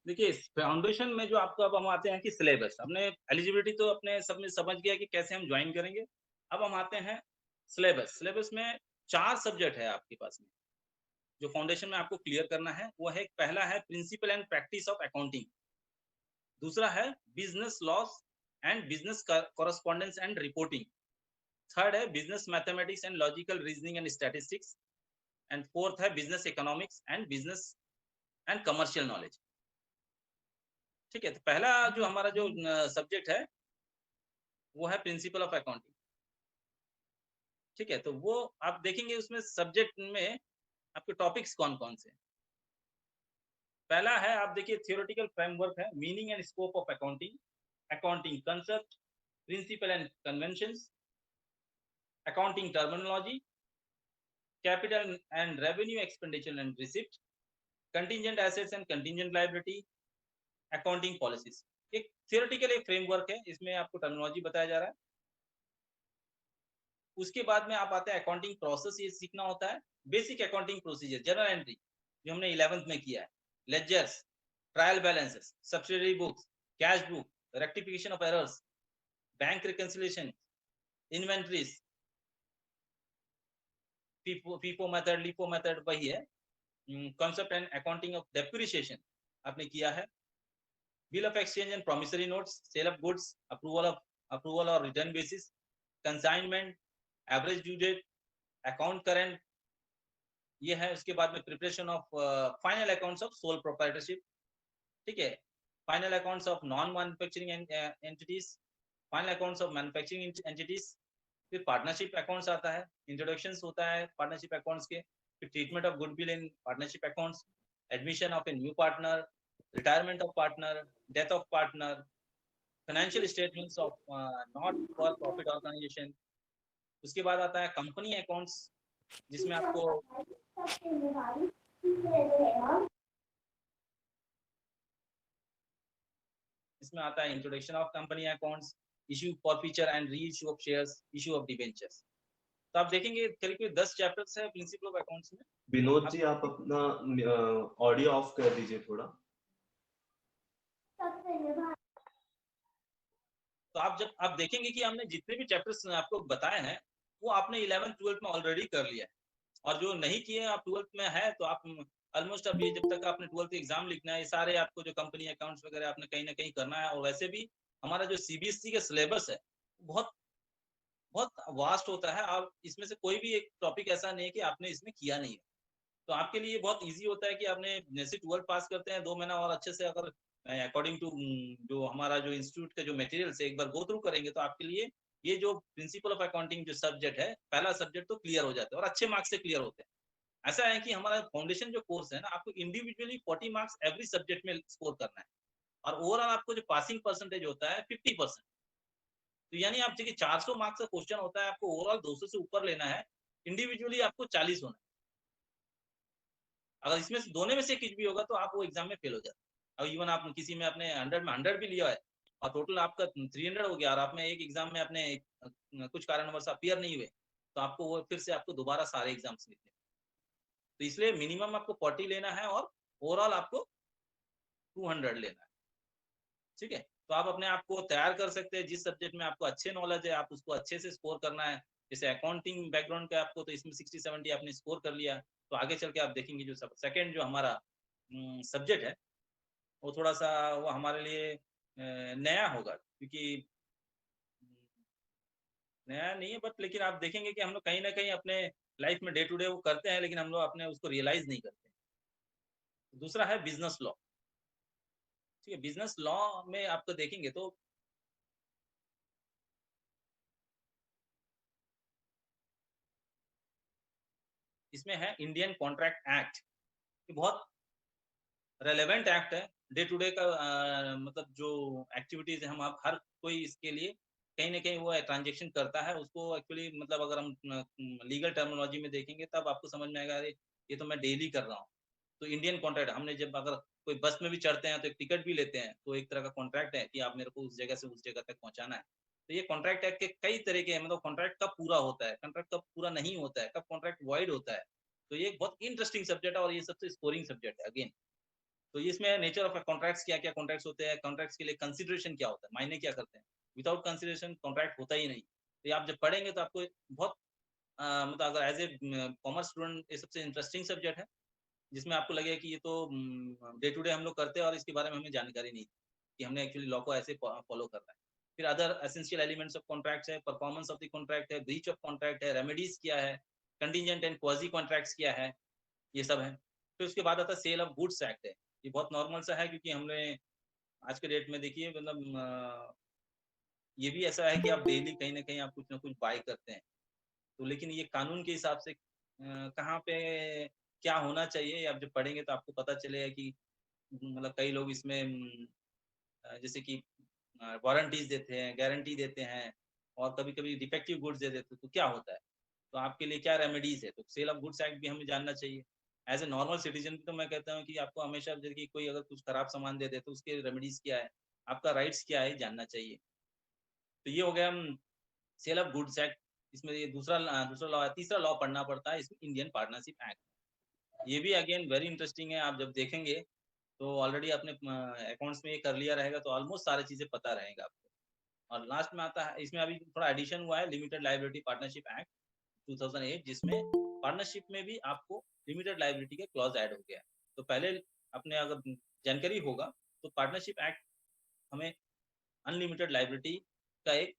देखिए फाउंडेशन में जो आपको अब हम आते हैं कि सिलेबस हमने एलिजिबिलिटी तो अपने सब में समझ गया कि कैसे हम ज्वाइन करेंगे। अब हम आते हैं सिलेबस में 4 सब्जेक्ट है आपके पास में जो फाउंडेशन में आपको क्लियर करना है। वो है पहला है principle and practice of accounting, दूसरा है business laws and business correspondence and reporting, third है business mathematics and logical reasoning and statistics and fourth है business economics and business and commercial knowledge. ठीक है, तो पहला जो हमारा जो सब्जेक्ट है वो है प्रिंसिपल ऑफ अकाउंटिंग। ठीक है, तो वो आप देखेंगे उसमें सब्जेक्ट में आपके टॉपिक्स कौन-कौन से हैं। पहला है आप देखिए थियोरेटिकल फ्रेमवर्क है, meaning and scope of accounting, accounting concept, principle and conventions, accounting terminology, capital and revenue expenditure and receipt, contingent assets and contingent liability, accounting policies. एक थियोरेटिकल एक फ्रेमवर्क है, इसमें आपको टर्मिनोलॉजी बताया जा रहा है। उसके बाद में आप आते हैं अकाउंटिंग प्रोसेस, ये सीखना होता है। Basic accounting procedure, journal entry जो हमने 11th में किया है, ledgers, trial balances, subsidiary books, cash book, rectification of errors, bank reconciliation, inventories, FIFO method, LIFO method वही है। Concept and accounting of depreciation आपने किया है। Bill of exchange and promissory notes, sale of goods, approval और return basis, consignment, average due date, account current, ये है। उसके बाद में preparation of final accounts of sole proprietorship, ठीक है। Final accounts of non manufacturing entities, final accounts of manufacturing entities, फिर partnership accounts आता है, इंट्रोडक्शन होता है पार्टनरशिप अकाउंट्स के, फिर treatment of goodwill in partnership accounts, admission of a new partner, retirement of partner, death of partner, financial statements of not for profit organisation. उसके बाद आता है कंपनी अकाउंट्स, जिसमें आपको इसमें आता है introduction of company accounts, issue forfeiture and reissue of shares, issue of debentures. तो आप देखेंगे करीब 10 चैप्टर्स है प्रिंसिपल ऑफ अकाउंट्स में। विनोद जी आप अपना ऑडियो ऑफ कर दीजिए थोड़ा। तो आप जब आप देखेंगे कि हमने जितने भी चैप्टर्स आपको बताए हैं वो आपने 11th 12th में ऑलरेडी कर लिया है, और जो नहीं किए आप 12th में है तो आप ऑलमोस्ट अब ये जब तक आपने 12th एग्जाम लिखना है, ये सारे आपको जो कंपनी अकाउंट्स वगैरह आपने कहीं ना कहीं करना है। और वैसे भी हमारा जो सीबीएसई का सिलेबस है बहुत बहुत वास्ट होता है। आप इसमें से कोई भी एक टॉपिक ऐसा नहीं है कि आपने इसमें किया नहीं है। तो आपके लिए बहुत इजी होता है कि आपने जैसे 12th पास करते हैं 2 महीना और अच्छे से अगर अकॉर्डिंग टू जो हमारा जो इंस्टीट्यूट का जो मटेरियल से एक बार गो थ्रू करेंगे तो आपके लिए ये जो प्रिंसिपल ऑफ अकाउंटिंग जो सब्जेक्ट है, पहला सब्जेक्ट तो क्लियर हो जाता है और अच्छे मार्क्स से क्लियर होते हैं। ऐसा है कि हमारा फाउंडेशन जो कोर्स है ना, आपको इंडिविजुअली 40 मार्क्स एवरी सब्जेक्ट में स्कोर करना है, और ओवरऑल आपको जो पासिंग परसेंटेज होता है 50%। तो यानी आप देखिए 400 मार्क्स का क्वेश्चन होता है, आपको ओवरऑल 200 से ऊपर लेना है, इंडिविजुअली आपको 40 होना है। अगर इसमें से दोनों में से कुछ भी होगा तो आप वो एग्जाम में फेल हो जाते हैं। अब इवन आप किसी में अपने 100 में 100 भी लिया है और टोटल आपका 300 हो गया और आप में एक एग्जाम में अपने कुछ कारणवश अपीयर नहीं हुए, तो आपको वो फिर से आपको दोबारा सारे एग्जाम्स लिखने। तो इसलिए मिनिमम आपको 40 लेना है और ओवरऑल आपको 200 लेना है। ठीक है, तो आप अपने आप को तैयार कर सकते हैं। जिस सब्जेक्ट में आपको अच्छे नॉलेज है आप उसको अच्छे से स्कोर करना है। जैसे अकाउंटिंग बैकग्राउंड का आपको, तो इसमें 60-70 आपने स्कोर कर लिया, तो आगे चल के आप देखेंगे जो सेकंड जो हमारा सब्जेक्ट है वो थोड़ा सा वो हमारे लिए नया होगा, क्योंकि नया नहीं है बट लेकिन आप देखेंगे कि हम लोग कहीं ना कहीं अपने लाइफ में डे टू डे वो करते हैं, लेकिन हम लोग अपने उसको रियलाइज नहीं करते। दूसरा है बिजनेस लॉ। ठीक है, बिजनेस लॉ में आपको देखेंगे तो इसमें है इंडियन कॉन्ट्रैक्ट एक्ट। ये बहुत रेलेवेंट एक्ट है। डे टू डे का मतलब जो एक्टिविटीज है हम आप हर कोई इसके लिए कहीं ना कहीं वो ट्रांजेक्शन करता है उसको। एक्चुअली मतलब अगर हम लीगल टर्मिनोलॉजी में देखेंगे तब आपको समझ में आएगा, अरे ये तो मैं डेली कर रहा हूँ। तो इंडियन कॉन्ट्रैक्ट, हमने जब अगर कोई बस में भी चढ़ते हैं तो एक टिकट भी लेते हैं, तो एक तरह का कॉन्ट्रैक्ट है कि आप मेरे को उस जगह से उस जगह तक पहुंचाना है। तो ये कॉन्ट्रैक्ट एक्ट के कई तरह के हैं, मतलब कॉन्ट्रैक्ट कब पूरा होता है, कॉन्ट्रैक्ट कब पूरा नहीं होता है, कब कॉन्ट्रैक्ट वॉइड होता है। तो ये एक बहुत इंटरेस्टिंग सब्जेक्ट है और ये सबसे स्कोरिंग सब्जेक्ट है अगेन। तो इसमें नेचर ऑफ कॉन्ट्रैक्ट्स क्या क्या कॉन्ट्रैक्ट्स होते हैं, कॉन्ट्रैक्ट्स के लिए कंसिडरेशन क्या होता है, मायने क्या करते हैं। विदाउट कंसिडरेशन कॉन्ट्रैक्ट होता ही नहीं। तो ये आप जब पढ़ेंगे तो आपको बहुत मतलब अगर एज ए कॉमर्स स्टूडेंट ये सबसे इंटरेस्टिंग सब्जेक्ट है, जिसमें आपको लगेगा कि ये तो डे टू डे हम लोग करते हैं और इसके बारे में हमें जानकारी नहीं थी कि हमने एक्चुअली लॉ को ऐसे फॉलो करना है। फिर other essential elements of contracts है, परफॉर्मेंस ऑफ द कॉन्ट्रैक्ट है, ब्रीच ऑफ कॉन्ट्रैक्ट है, रेमेडीज क्या है, कंटिजेंट एंड क्वाजी कॉन्ट्रैक्ट्स क्या है, ये सब है। फिर उसके बाद आता है सेल ऑफ गुड्स एक्ट है। ये बहुत नॉर्मल सा है क्योंकि हमने आज के डेट में देखिए मतलब ये भी ऐसा है कि आप डेली कहीं ना कहीं आप कुछ ना कुछ बाय करते हैं। तो लेकिन ये कानून के हिसाब से कहाँ पे क्या होना चाहिए, आप जब पढ़ेंगे तो आपको पता चलेगा कि मतलब कई लोग इसमें जैसे कि वारंटीज देते हैं, गारंटी देते हैं, और कभी कभी डिफेक्टिव गुड्स दे देते हैं, तो क्या होता है, तो आपके लिए क्या रेमेडीज है। तो सेल ऑफ गुड्स एक्ट भी हमें जानना चाहिए। एज ए नॉर्मल सिटीजन तो मैं कहता हूँ कि आपको हमेशा जैसे कि कोई अगर कुछ खराब सामान दे दे तो उसके रेमेडीज क्या है, आपका राइट्स क्या है, जानना चाहिए। तो ये हो गया सेल ऑफ गुड्स एक्ट। इसमें ये दूसरा लॉ है। तीसरा लॉ पढ़ना पड़ता है इसमें इंडियन पार्टनरशिप एक्ट। ये भी अगेन वेरी इंटरेस्टिंग है। आप जब देखेंगे तो ऑलरेडी आपने अकाउंट्स में ये कर लिया रहेगा तो ऑलमोस्ट सारी चीजें पता रहेगा आपको। और लास्ट में आता है, इसमें अभी थोड़ा एडिशन हुआ है, लिमिटेड लाइबिलिटी पार्टनरशिप एक्ट 2008, जिसमें पार्टनरशिप में भी आपको लिमिटेड लाइबिलिटी के क्लॉज ऐड हो गया है। तो पहले अपने अगर जानकारी होगा तो पार्टनरशिप एक्ट हमें अनलिमिटेड लाइबिलिटी का एक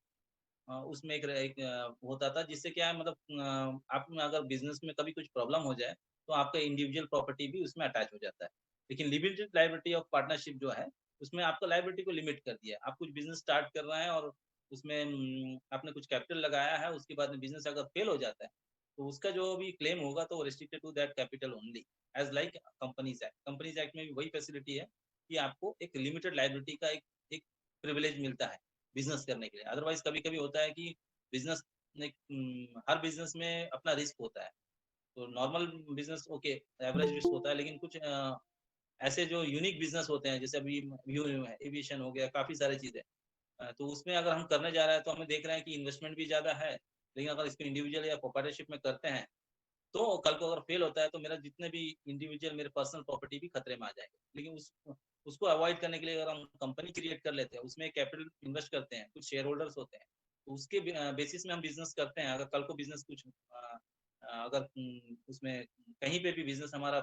उसमें एक होता था, जिससे क्या है मतलब आप में अगर बिजनेस में कभी कुछ प्रॉब्लम हो जाए तो आपका इंडिविजुअल प्रॉपर्टी भी उसमें अटैच हो जाता है। लेकिन लिमिटेड लायबिलिटी ऑफ पार्टनरशिप जो है उसमें आपका लायबिलिटी को लिमिट कर दिया है। आप कुछ बिजनेस स्टार्ट कर रहे हैं और उसमें आपने कुछ कैपिटल लगाया है, उसके बाद में बिजनेस अगर फेल हो जाता है तो उसका जो भी क्लेम होगा तो restricted to that capital only, as like companies act. Companies act में भी वही फैसिलिटी है कि आपको एक लिमिटेड लायबिलिटी का एक प्रिविलेज मिलता है बिजनेस करने के लिए। अदरवाइज कभी कभी होता है कि बिजनेस हर बिजनेस में अपना रिस्क होता है। तो normal business okay, average risk होता है, लेकिन कुछ ऐसे जो यूनिक बिजनेस होते हैं जैसे अभी एविएशन हो गया, काफी सारी चीजें, तो उसमें अगर हम करने जा रहे हैं तो हमें देख रहे हैं कि इन्वेस्टमेंट भी ज्यादा है, लेकिन अगर इसको इंडिविजुअल या पार्टनरशिप में करते हैं तो कल को अगर फेल होता है तो मेरा जितने भी इंडिविजुअल मेरे पर्सनल प्रॉपर्टी भी खतरे में आ जाएंगे। लेकिन उसको अवॉइड करने के लिए अगर हम कंपनी क्रिएट कर लेते हैं, उसमें कैपिटल इन्वेस्ट करते हैं, कुछ शेयर होल्डर्स होते हैं, तो उसके बेसिस में हम बिजनेस करते हैं। अगर कल को बिजनेस कुछ अगर उसमें कहीं पे भी बिजनेस हमारा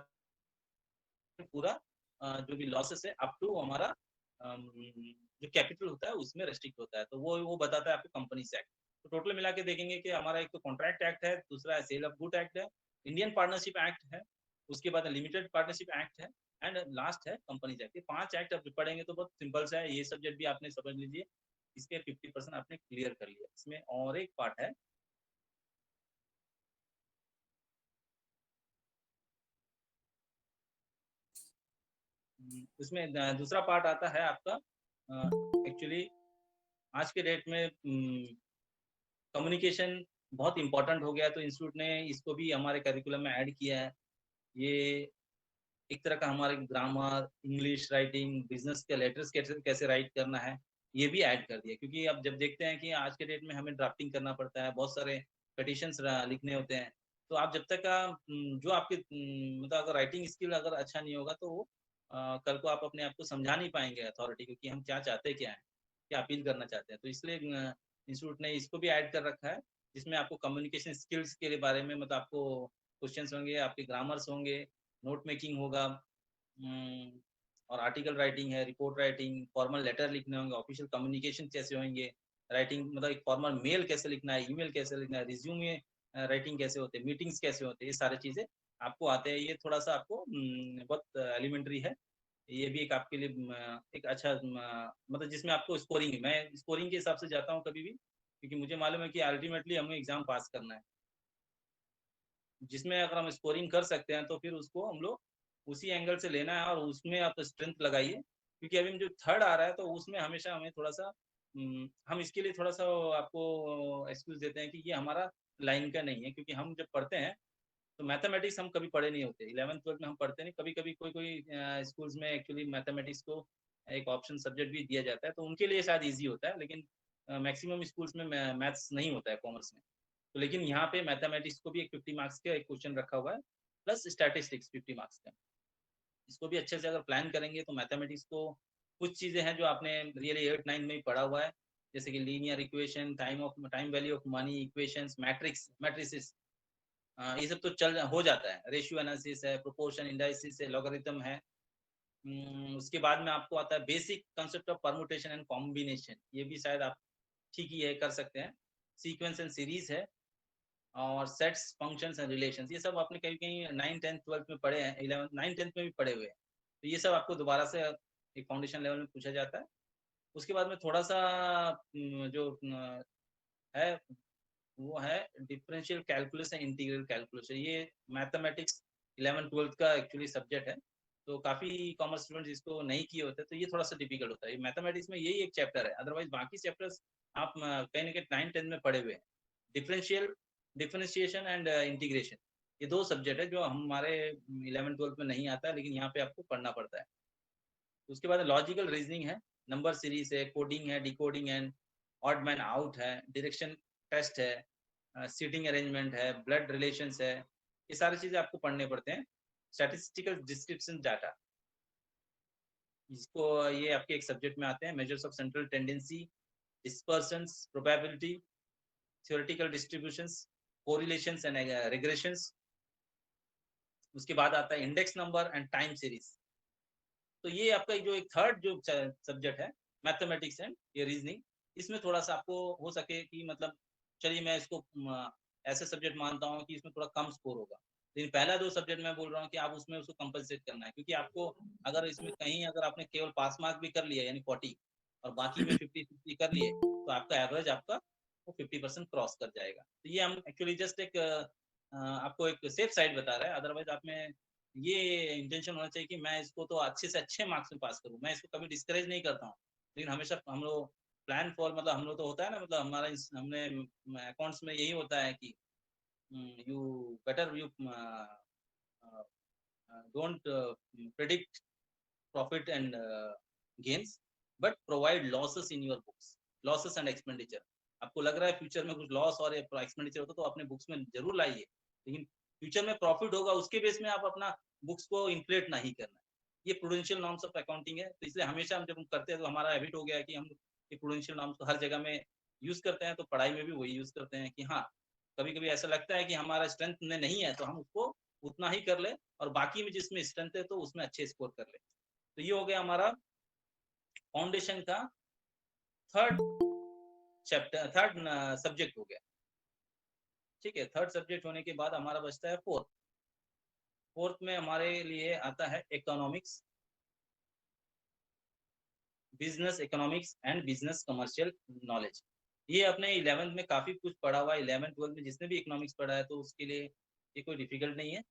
पूरा जो भी लॉसेस है अप टू हमारा जो कैपिटल होता है उसमें रेस्ट्रिक्ट होता है, तो वो बताता है आपको कंपनीज एक्ट। तो टोटल मिला के देखेंगे कि हमारा एक तो कॉन्ट्रैक्ट एक्ट है, दूसरा है सेल ऑफ गुड एक्ट है, इंडियन पार्टनरशिप एक्ट है, उसके बाद लिमिटेड पार्टनरशिप एक्ट है, एंड लास्ट है कंपनीज एक्ट। ये 5 एक्ट आप पढ़ेंगे तो बहुत सिंपल सा है, ये सब्जेक्ट भी आपने समझ लीजिए, इसके 50% आपने क्लियर कर लिया। इसमें और एक पार्ट है, इसमें दूसरा पार्ट आता है आपका एक्चुअली आज के डेट में कम्युनिकेशन बहुत इंपॉर्टेंट हो गया है, तो इंस्टीट्यूट ने इसको भी हमारे करिकुलम में ऐड किया है। ये एक तरह का हमारे ग्रामर, इंग्लिश राइटिंग, बिजनेस के लेटर्स कैसे कैसे राइट करना है, ये भी ऐड कर दिया। क्योंकि अब जब देखते हैं कि आज के डेट में हमें ड्राफ्टिंग करना पड़ता है, बहुत सारे पिटिशंस लिखने होते हैं, तो आप जब तक जो आपके मतलब अगर राइटिंग स्किल अगर अच्छा नहीं होगा तो कल को आप अपने आप को समझा नहीं पाएंगे अथॉरिटी को कि हम क्या चाहते क्या है, क्या अपील करना चाहते हैं। तो इसलिए इंस्टीट्यूट ने इसको भी ऐड कर रखा है, जिसमें आपको कम्युनिकेशन स्किल्स के बारे में मतलब आपको क्वेश्चंस होंगे, आपके ग्रामर्स होंगे, नोट मेकिंग होगा, और आर्टिकल राइटिंग है, रिपोर्ट राइटिंग, फॉर्मल लेटर लिखने होंगे, ऑफिशियल कम्युनिकेशन कैसे होंगे, राइटिंग मतलब एक फॉर्मल मेल कैसे लिखना है, ईमेल कैसे लिखना है, रिज्यूमे राइटिंग कैसे होते हैं, मीटिंग्स कैसे होते हैं, ये सारी चीजें आपको आते हैं। ये थोड़ा सा आपको बहुत एलिमेंट्री है, ये भी एक आपके लिए एक अच्छा मतलब जिसमें आपको स्कोरिंग, मैं स्कोरिंग के हिसाब से जाता हूँ कभी भी, क्योंकि मुझे मालूम है कि अल्टीमेटली हमें एग्जाम पास करना है, जिसमें अगर हम स्कोरिंग कर सकते हैं तो फिर उसको हम लोग उसी एंगल से लेना है और उसमें आप स्ट्रेंथ लगाइए। क्योंकि अभी जो थर्ड आ रहा है तो उसमें हमेशा हमें थोड़ा सा हम इसके लिए थोड़ा सा आपको एक्सक्यूज देते हैं कि ये हमारा लाइन का नहीं है, क्योंकि हम जब पढ़ते हैं तो मैथमेटिक्स हम कभी पढ़े नहीं होते, 11th 12th में हम पढ़ते नहीं, कभी कभी कोई कोई स्कूल्स में एक्चुअली मैथमेटिक्स को एक ऑप्शन सब्जेक्ट भी दिया जाता है, तो उनके लिए शायद ईजी होता है, लेकिन मैक्सिमम स्कूल्स में मैथ्स नहीं होता है कॉमर्स में। तो लेकिन यहाँ पे मैथमेटिक्स को भी एक 50 मार्क्स का एक क्वेश्चन रखा हुआ है, प्लस स्टैटिस्टिक्स 50 मार्क्स का। इसको भी अच्छे से अगर प्लान करेंगे तो मैथमेटिक्स को कुछ चीजें हैं जो आपने रियली 8 9 में ही पढ़ा हुआ है, जैसे कि linear equation, time value of money equations, matrices, ये सब तो चल हो जाता है, रेशियो एनालिसिस है, प्रोपोर्शन इंडाइसिस है, लॉगरिथम है। उसके बाद में आपको आता है basic concept of permutation and combination, ये भी शायद आप ठीक ही है, कर सकते हैं। सीक्वेंस एंड सीरीज है, और सेट्स, फंक्शंस एंड रिलेशंस, ये सब आपने कहीं कहीं 9th 10th 12th में पढ़े हैं, 11th 9th 10th में भी पढ़े हुए हैं, तो ये सब आपको दोबारा से एक फाउंडेशन लेवल में पूछा जाता है। उसके बाद में थोड़ा सा जो है वो है differential calculus and integral calculus, ये मैथमेटिक्स 11th 12th का एक्चुअली सब्जेक्ट है, तो काफी कॉमर्स स्टूडेंट्स इसको नहीं किए होते, तो ये थोड़ा सा डिफिकल्ट होता है। मैथमेटिक्स में यही एक चैप्टर है, अदरवाइज बाकी चैप्टर्स आप कहीं ना कहीं 9th 10th में पढ़े हुए हैं। डिफरेंशियल डिफरेंशिएशन एंड इंटीग्रेशन, ये दो सब्जेक्ट है जो हमारे 11th 12th में नहीं आता है, लेकिन यहाँ पे आपको पढ़ना पड़ता है। उसके बाद लॉजिकल रीजनिंग है, नंबर सीरीज है, कोडिंग है, decoding and odd man out है, डायरेक्शन टेस्ट है, सीटिंग अरेंजमेंट है, ब्लड रिलेशंस है, ये सारी चीजें आपको पढ़ने पड़ते हैं। स्टैटिस्टिकल डिस्क्रिप्शन डाटा, इसको ये आपके एक सब्जेक्ट में आते हैं। Measures of central tendency, dispersions, probability, theoretical distributions, correlations and regressions. उसके बाद आता है index number and time series. तो ये आपका जो एक थर्ड जो सब्जेक्ट है, मैथमेटिक्स एंड ये रीजनिंग, इसमें थोड़ा सा आपको हो सके कि मतलब चलिए मैं इसको ऐसे सब्जेक्ट मानता हूँ कि इसमें थोड़ा कम स्कोर होगा, लेकिन पहला 2 सब्जेक्ट मैं बोल रहा हूँ कि आप उसमें उसको कंपनसेट करना है, क्योंकि आपको अगर इसमें कहीं अगर आपने केवल पास मार्क भी कर लिया यानी 40 और बाकी में 50-50 कर लिए, तो आपका एवरेज आपका वो 50% क्रॉस कर जाएगा। तो ये हम एक्चुअली जस्ट एक आपको एक सेफ साइड बता रहा है, अदरवाइज़ आप में ये इंटेंशन होना चाहिए कि मैं इसको तो अच्छे से अच्छे मार्क्स में पास करूँ। मैं इसको कभी डिस्करेज नहीं करता हूँ, लेकिन हमेशा हम लोग प्लान फॉर मतलब हम लोग तो होता है ना, मतलब हमारा हमने अकाउंट्स में यही होता है कि you better you uh, don't predict profit and gains but provide losses in your books, losses and expenditure। आपको लग रहा है फ्यूचर में कुछ लॉस और एक्सपेंडिचर होता तो अपने बुक्स में जरूर लाइए, लेकिन फ्यूचर में प्रॉफिट होगा उसके बेस में आप अपना बुक्स को इन्फ्लेट नहीं करना। ये प्रूडेंशियल नॉर्म्स ऑफ अकाउंटिंग है, तो इसलिए हमेशा हम जब हम करते हैं तो हमारा हैबिट हो गया है कि हम ये प्रूडेंशियल नॉर्म्स को हर जगह में यूज करते हैं, तो पढ़ाई में भी वही यूज करते हैं कि हाँ कभी कभी ऐसा लगता है कि हमारा स्ट्रेंथ में नहीं है तो हम उसको उतना ही कर ले, और बाकी में जिसमें स्ट्रेंथ है तो उसमें अच्छे स्कोर कर ले। तो ये हो गया हमारा फाउंडेशन का थर्ड चैप्टर, थर्ड सब्जेक्ट हो गया। ठीक है, थर्ड सब्जेक्ट होने के बाद हमारा बचता है फोर्थ। फोर्थ में हमारे लिए आता है economics, business economics and business commercial knowledge. ये अपने 11th में काफी कुछ पढ़ा हुआ है, 11th 12th में जिसने भी इकोनॉमिक्स पढ़ा है तो उसके लिए ये कोई डिफिकल्ट नहीं है।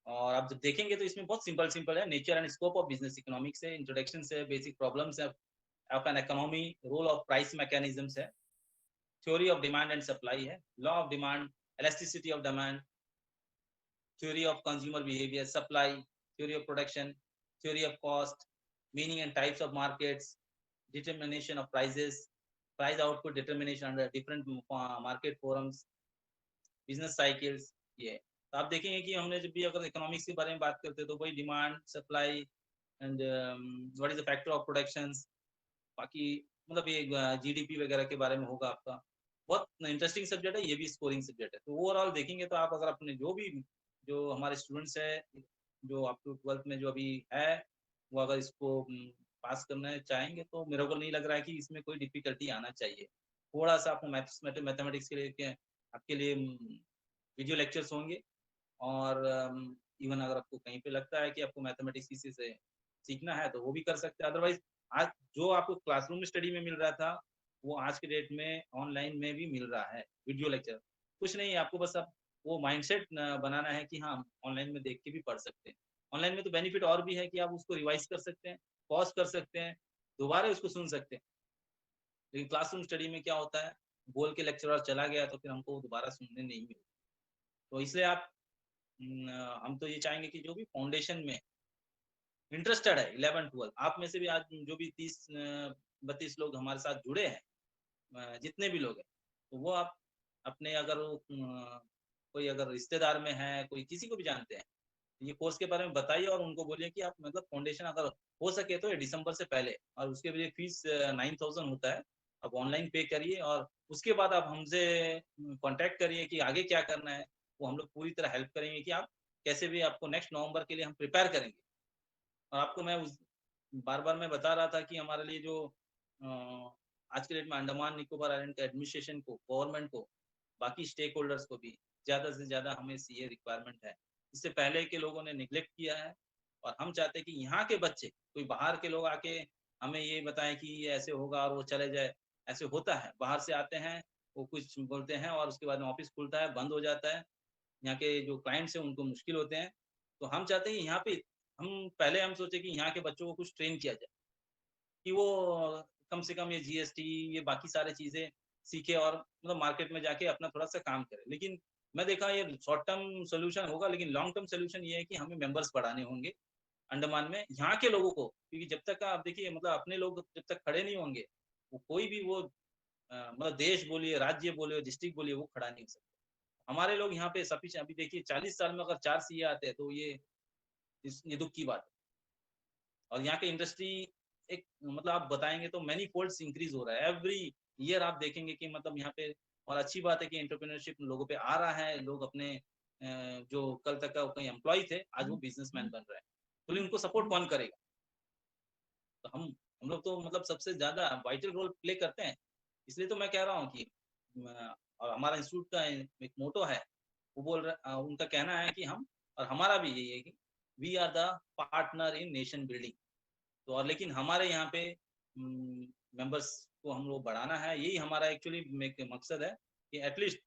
और आप जब देखेंगे तो इसमें बहुत सिंपल सिंपल है, nature and scope of business economics है, इंट्रोडक्शन है, बेसिक प्रॉब्लम्स है of an economy, role of price mechanisms है, theory of demand and supply है, law of demand, elasticity of demand, theory of consumer behavior, supply, theory of production, theory of cost, meaning and types of markets, determination of prices, price output determination under different market forums, business cycles। ये तो आप देखेंगे कि हमने जब भी अगर economics के बारे में बात करते हैं तो वही demand, supply and what is the factor of productions, बाकी मतलब ये जीडीपी वगैरह के बारे में होगा आपका। बहुत इंटरेस्टिंग सब्जेक्ट है, ये भी स्कोरिंग सब्जेक्ट है। तो ओवरऑल देखेंगे तो आप अगर अपने जो हमारे स्टूडेंट्स है जो अप टू 12th में जो अभी है, वो अगर इसको पास करना चाहेंगे तो मेरे को नहीं लग रहा है कि इसमें कोई डिफिकल्टी आना चाहिए। थोड़ा सा आपको मैथमेटिक्स के लिए आपके लिए वीडियो लेक्चर्स होंगे, और इवन अगर आपको कहीं पे लगता है कि आपको मैथमेटिक्स किसी से सीखना है तो वो भी कर सकते हैं। अदरवाइज आज जो आपको क्लासरूम में स्टडी में मिल रहा था वो आज के डेट में ऑनलाइन में भी मिल रहा है वीडियो लेक्चर। कुछ नहीं, आपको बस अब वो माइंडसेट बनाना है कि हाँ ऑनलाइन में देख के भी पढ़ सकते हैं। ऑनलाइन में तो बेनिफिट और भी है कि आप उसको रिवाइज कर सकते हैं, पॉज कर सकते हैं, दोबारा उसको सुन सकते हैं। लेकिन क्लासरूम स्टडी में क्या होता है, बोल के लेक्चरर चला गया तो फिर हमको दोबारा सुनने नहीं मिलता। तो इसलिए आप हम तो ये चाहेंगे कि जो भी फाउंडेशन में इंटरेस्टेड है 11-12, आप में से भी आज जो भी 30-32 लोग हमारे साथ जुड़े हैं, जितने भी लोग हैं, तो वो आप अपने अगर कोई अगर रिश्तेदार में है, कोई किसी को भी जानते हैं, ये कोर्स के बारे में बताइए और उनको बोलिए कि आप मतलब फाउंडेशन अगर हो सके तो ये दिसंबर से पहले, और उसके लिए फीस 9000 होता है, आप ऑनलाइन पे करिए और उसके बाद आप हमसे कांटेक्ट करिए कि आगे क्या करना है। वो हम लोग पूरी तरह हेल्प करेंगे कि आप कैसे भी आपको नेक्स्ट नवंबर के लिए हम प्रिपेयर करेंगे। और आपको मैं उस बार-बार मैं बता रहा था कि हमारे लिए जो अ, आज के डेट में अंडमान निकोबार आइलैंड के एडमिनिस्ट्रेशन को, गवर्नमेंट को, बाकी स्टेक होल्डर्स को भी ज़्यादा से ज़्यादा हमें सीए रिक्वायरमेंट है। इससे पहले के लोगों ने निग्लेक्ट किया है, और हम चाहते हैं कि यहाँ के बच्चे, कोई बाहर के लोग आके हमें ये बताएँ कि ये ऐसे होगा और वो चले जाए। ऐसे होता है, बाहर से आते हैं, वो कुछ बोलते हैं और उसके बाद में ऑफिस खुलता है, बंद हो जाता है। यहाँ के जो क्लाइंट्स हैं उनको मुश्किल होते हैं। तो हम चाहते हैं कि यहाँ पे हम सोचे कि यहाँ के बच्चों को कुछ ट्रेन किया जाए कि वो कम से कम ये जीएसटी, ये बाकी सारी चीज़ें सीखे और मतलब मार्केट में जाके अपना थोड़ा-सा काम करे। लेकिन मैं देखा ये शॉर्ट टर्म सॉल्यूशन होगा, लेकिन लॉन्ग टर्म सॉल्यूशन ये है कि हमें मेंबर्स बढ़ाने होंगे अंडमान में, यहाँ के लोगों को, क्योंकि जब तक आप देखिए मतलब अपने लोग जब तक खड़े नहीं होंगे, वो कोई भी वो मतलब देश बोलिए, राज्य बोलिए, डिस्ट्रिक्ट बोलिए, वो खड़ा नहीं हो सकता। हमारे लोग यहाँ पे सफिशिएंट, अभी देखिए 40 साल में अगर 4 सीए आते हैं तो ये दुःख की बात है। और यहाँ की इंडस्ट्री एक मतलब आप बताएँगे तो मैनी फोल्ड्स इंक्रीज़ हो रहा है। एवरी ईयर आप देखेंगे कि मतलब यहाँ पे, और अच्छी बात है कि एंटरप्रेन्योरशिप लोगों पे आ रहा है। लोग अपने जो कल तक का कहीं एम्प्लॉयी थे, आज वो बिज़नेसमैन बन रहे हैं। तो उनको सपोर्ट कौन करेगा? तो हम लोग तो मतलब सबसे ज़्यादा वाइटल रोल प्ले करते हैं। इसलिए तो मैं कह रहा हूँ कि और हमारा इंस्टीट्यूट का एक मोटो है वो उनका कहना है कि हम, और हमारा भी यही है कि we are the partner in nation building. तो और लेकिन हमारे यहाँ पे मेंबर्स को हम लोग बढ़ाना है, यही हमारा एक्चुअली मकसद है कि एटलीस्ट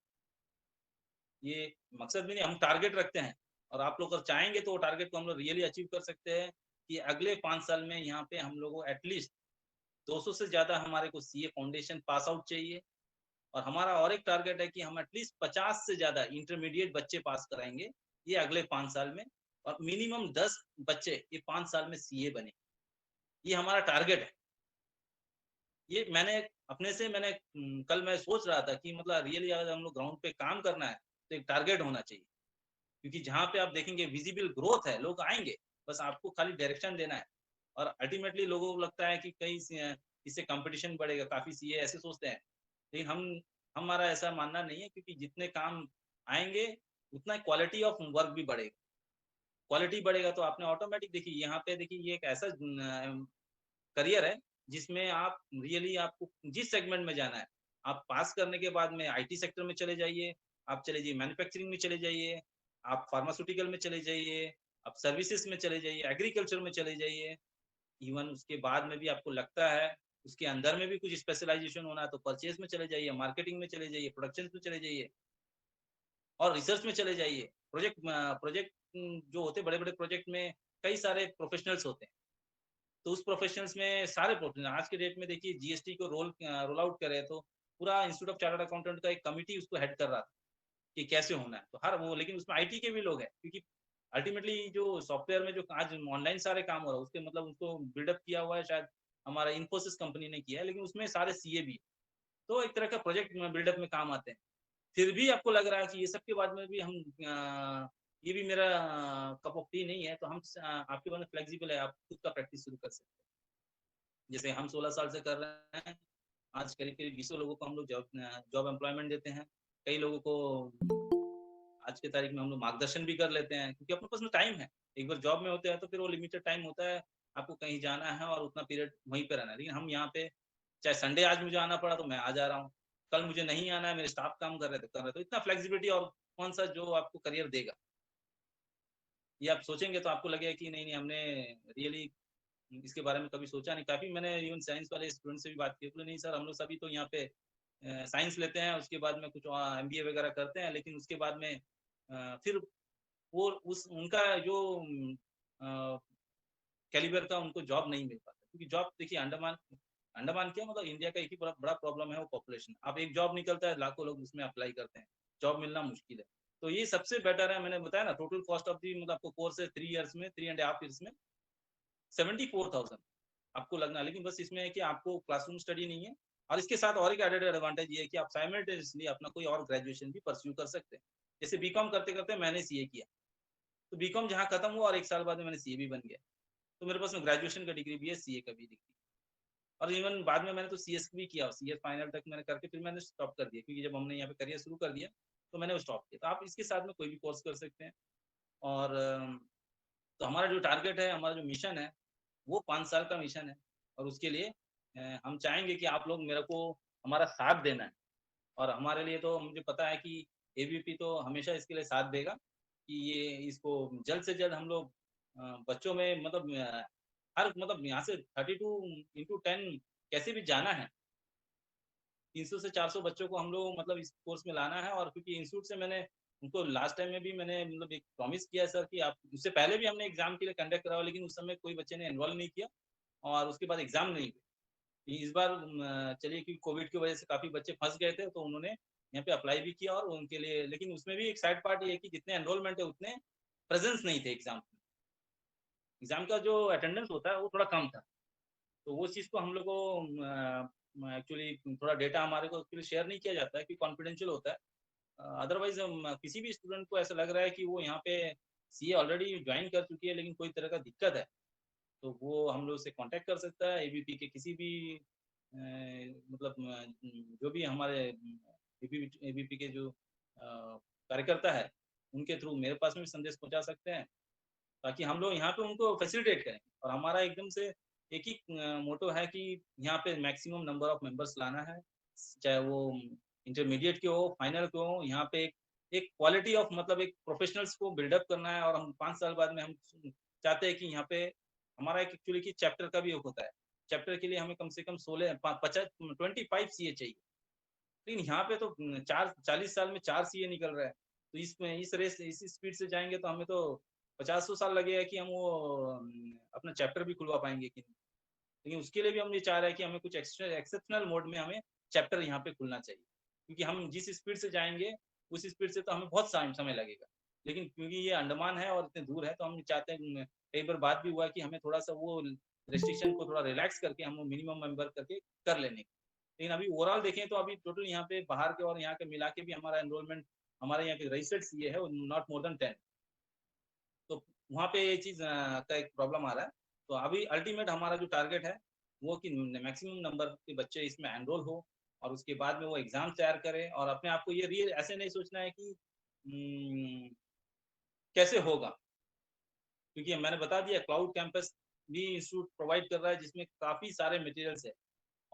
ये मकसद भी नहीं, हम टारगेट रखते हैं, और आप लोग अगर चाहेंगे तो वो टारगेट को हम लोग रियली अचीव कर सकते हैं कि अगले 5 साल में यहाँ पे हम लोगों को एटलीस्ट 200 से ज्यादा हमारे को सीए फाउंडेशन पास आउट चाहिए। और हमारा और एक टारगेट है कि हम एटलीस्ट 50 से ज्यादा इंटरमीडिएट बच्चे पास कराएंगे ये अगले 5 साल में, और मिनिमम 10 बच्चे ये 5 साल में सीए बने। ये हमारा टारगेट है। ये मैंने अपने से कल मैं सोच रहा था कि मतलब रियली अगर हम लोग ग्राउंड पे काम करना है तो एक टारगेट होना चाहिए, क्योंकि जहाँ पे आप देखेंगे विजिबल ग्रोथ है, लोग आएंगे, बस आपको खाली डायरेक्शन देना है। और अल्टीमेटली लोगों को लगता है कि कहीं इससे कंपटीशन बढ़ेगा, काफी सीए ऐसे सोचते हैं, लेकिन हमारा ऐसा मानना नहीं है, क्योंकि जितने काम आएंगे उतना क्वालिटी ऑफ वर्क भी बढ़ेगा। क्वालिटी बढ़ेगा तो आपने ऑटोमेटिक, देखिए यहाँ पे देखिए ये एक ऐसा करियर है जिसमें आप रियली आपको जिस सेगमेंट में जाना है, आप पास करने के बाद में आईटी सेक्टर में चले जाइए, आप चले जाइए मैन्युफैक्चरिंग में चले जाइए, आप फार्मास्यूटिकल में चले जाइए, आप सर्विसेज में चले जाइए, एग्रीकल्चर में चले जाइए। इवन उसके बाद में भी आपको लगता है उसके अंदर में भी कुछ स्पेशलाइजेशन होना है तो परचेज में चले जाइए, मार्केटिंग में चले जाइए, प्रोडक्शन में चले जाइए, और रिसर्च में चले जाइए। प्रोजेक्ट प्रोजेक्ट जो होते हैं, बड़े बड़े प्रोजेक्ट में कई सारे प्रोफेशनल्स होते हैं, तो उस प्रोफेशनल्स में सारे प्रोफेशनल आज के डेट में देखिए जीएसटी को रोल आउट करे तो पूरा इंस्टीट्यूट ऑफ चार्टर्ड अकाउंटेंट का एक कमिटी उसको हेड कर रहा था कि कैसे होना है, तो हर वो, लेकिन उसमें आईटी के भी लोग हैं, क्योंकि अल्टीमेटली जो सॉफ्टवेयर में जो आज ऑनलाइन सारे काम हो रहा है उसके मतलब उसको बिल्डअप किया हुआ है शायद हमारा इन्फोसिस कंपनी ने किया है, लेकिन उसमें सारे सीए भी, तो एक तरह का प्रोजेक्ट बिल्डअप में काम आते हैं। फिर भी आपको लग रहा है कि ये सब के बाद में भी ये भी मेरा कप ऑफ टी नहीं है, तो हम आपके पास फ्लेक्सिबल है, आप खुद का प्रैक्टिस शुरू कर सकते हैं। जैसे हम 16 साल से कर रहे हैं, आज करीब करीब 20 लोगों को हम लोग जॉब एम्प्लॉयमेंट देते हैं। कई लोगों को आज के तारीख में हम लोग मार्गदर्शन भी कर लेते हैं, क्योंकि अपने पास में टाइम है। एक बार जॉब में होते हैं तो फिर वो लिमिटेड टाइम होता है, आपको कहीं जाना है और उतना पीरियड वहीं पे रहना है। लेकिन हम यहाँ पे चाहे संडे आज मुझे आना पड़ा तो मैं आ जा रहा हूँ, कल मुझे नहीं आना है, मेरे स्टाफ काम कर रहे थे कर रहे, तो इतना फ्लेक्सिबिलिटी और कौन सा जो आपको करियर देगा। ये आप सोचेंगे तो आपको लगेगा कि नहीं नहीं हमने रियली इसके बारे में कभी सोचा नहीं। काफी मैंने इवन साइंस वाले स्टूडेंट से भी बात की, बोले नहीं सर हम लोग सभी तो यहाँ पे साइंस लेते हैं, उसके बाद में कुछ एमबीए वगैरह करते हैं, लेकिन उसके बाद में फिर वो उस उनका जो कैलिबर का उनको जॉब नहीं मिल पाता, क्योंकि जॉब देखिए अंडमान अंडमान क्या मतलब इंडिया का एक ही बड़ा प्रॉब्लम है वो पॉपुलेशन। अब एक जॉब निकलता है लाखों लोग उसमें अप्लाई करते हैं, जॉब मिलना मुश्किल है। तो ये सबसे बेटर है, मैंने बताया ना टोटल कॉस्ट ऑफ दी मतलब आपको कोर्स है 3 इयर्स में 3.5 इयर्स में 74,000 आपको लगना, लेकिन बस इसमें है कि आपको क्लासरूम स्टडी नहीं है, और इसके साथ और एक एडेड एडवांटेज ये है कि आप साइमल्टेनियसली अपना कोई और ग्रेजुएशन भी परस्यू कर सकते हैं। जैसे बीकॉम करते करते मैंने सीए किया, तो बीकॉम जहाँ खत्म हुआ और 1 साल बाद में मैंने सीए भी बन गया, तो मेरे पास में ग्रेजुएशन का डिग्री भी है, सीए का भी डिग्री, और इवन बाद में मैंने तो सीएस भी किया, सीएस फाइनल तक मैंने करके फिर मैंने स्टॉप कर दिया, क्योंकि जब हमने यहाँ पे करियर शुरू कर दिया तो मैंने वो स्टॉप किया। तो आप इसके साथ में कोई भी कोर्स कर सकते हैं। और तो हमारा जो टारगेट है, हमारा जो मिशन है वो 5 साल का मिशन है, और उसके लिए हम चाहेंगे कि आप लोग मेरे को हमारा साथ देना है। और हमारे लिए तो मुझे पता है कि एबीपी तो हमेशा इसके लिए साथ देगा कि ये इसको जल्द से जल्द हम लोग बच्चों में मतलब हर मतलब यहाँ से 32x10 कैसे भी जाना है, 300 से 400 बच्चों को हम लोग मतलब इस कोर्स में लाना है। और क्योंकि इंस्टीट्यूट से मैंने उनको लास्ट टाइम में भी मैंने मतलब एक प्रॉमिस किया सर कि आप, उससे पहले भी हमने एग्जाम के लिए कंडक्ट करा, लेकिन उस समय कोई बच्चे ने एनरोल नहीं किया और उसके बाद एग्जाम नहीं हुए। इस बार चलिए कि कोविड की वजह से काफी बच्चे फंस गए थे, तो उन्होंने यहाँ पे अप्लाई भी किया और उनके लिए, लेकिन उसमें भी एक साइड पार्ट ये है कि जितने एनरोलमेंट है उतने प्रेजेंस नहीं थे एग्जाम में। एग्जाम का जो अटेंडेंस होता है वो थोड़ा कम था, तो वो चीज़ को हम लोग को एक्चुअली थोड़ा डेटा हमारे को एक्चुअली शेयर नहीं किया जाता है कि कॉन्फिडेंशियल होता है। अदरवाइज किसी भी स्टूडेंट को ऐसा लग रहा है कि वो यहाँ पे सीए ऑलरेडी ज्वाइन कर चुकी है लेकिन कोई तरह का दिक्कत है, तो वो हम लोग से कांटेक्ट कर सकता है। एबीपी के किसी भी मतलब जो भी हमारे एबीपी के जो कार्यकर्ता है उनके थ्रू मेरे पास में भी संदेश पहुंचा सकते हैं, ताकि हम लोग यहाँ पे उनको फैसिलिटेट करें। और हमारा एकदम से एक ही मोटो है कि यहाँ पे मैक्सिमम नंबर ऑफ मेंबर्स लाना है, चाहे वो इंटरमीडिएट के हो फाइनल के हो। यहाँ पे एक एक क्वालिटी ऑफ मतलब एक प्रोफेशनल्स को बिल्डअप करना है। और हम 5 साल बाद में हम चाहते हैं कि यहाँ पे हमारा एक एक्चुअली की चैप्टर का भी एक होता है। चैप्टर के लिए हमें कम से कम 25 सीए चाहिए। लेकिन यहाँ पे तो 40 साल में 4 सीए निकल रहा है। तो इसमें इस रेस इस स्पीड से जाएंगे तो हमें तो 50 साल लगेगा कि हम वो अपना चैप्टर भी खुलवा पाएंगे कि नहीं। लेकिन उसके लिए भी हम ये चाह रहे हैं कि हमें कुछ एक्सेप्शनल मोड में हमें चैप्टर यहाँ पे खुलना चाहिए, क्योंकि हम जिस स्पीड से जाएंगे उस स्पीड से तो हमें बहुत समय लगेगा। लेकिन क्योंकि ये अंडमान है और इतने दूर है, तो हम चाहते हैं, कई बार बात भी हुआ कि हमें थोड़ा सा वो रेस्ट्रिक्शन को थोड़ा रिलैक्स करके हम मिनिमम मेंबर करके कर लेने। लेकिन अभी ओवरऑल देखें तो अभी टोटल यहाँ पे बाहर के और यहाँ के मिला के भी हमारा एनरोलमेंट, हमारे यहाँ के रजिस्टर्ड सीए है नॉट मोर देन 10। तो वहाँ पे ये चीज का एक प्रॉब्लम आ रहा है। तो अभी अल्टीमेट हमारा जो टारगेट है वो कि मैक्सिमम नंबर के बच्चे इसमें एनरोल हो, और उसके बाद में वो एग्जाम तैयार करें। और अपने आप को ये रियल ऐसे नहीं सोचना है कि कैसे होगा, क्योंकि मैंने बता दिया क्लाउड कैंपस भी इंस्टीट्यूट प्रोवाइड कर रहा है जिसमें काफी सारे मटेरियल्स है।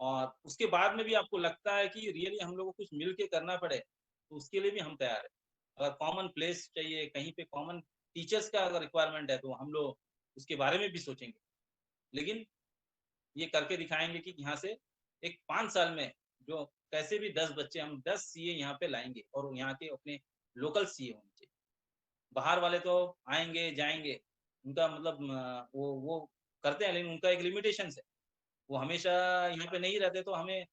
और उसके बाद में भी आपको लगता है कि रियली हम लोग को कुछ मिल के करना पड़े, तो उसके लिए भी हम तैयार है। अगर कॉमन प्लेस चाहिए, कहीं पे कॉमन टीचर्स का अगर रिक्वायरमेंट है, तो हम लोग उसके बारे में भी सोचेंगे। लेकिन ये करके दिखाएंगे कि यहाँ से एक 5 साल में जो कैसे भी 10 बच्चे, हम 10 सीए यहाँ पे लाएंगे, और यहाँ के अपने लोकल सीए होने चाहिए। बाहर वाले तो आएंगे जाएंगे, उनका मतलब वो करते हैं, लेकिन उनका एक लिमिटेशन है। वो हमेशा यहाँ पे नहीं रहते, तो हमें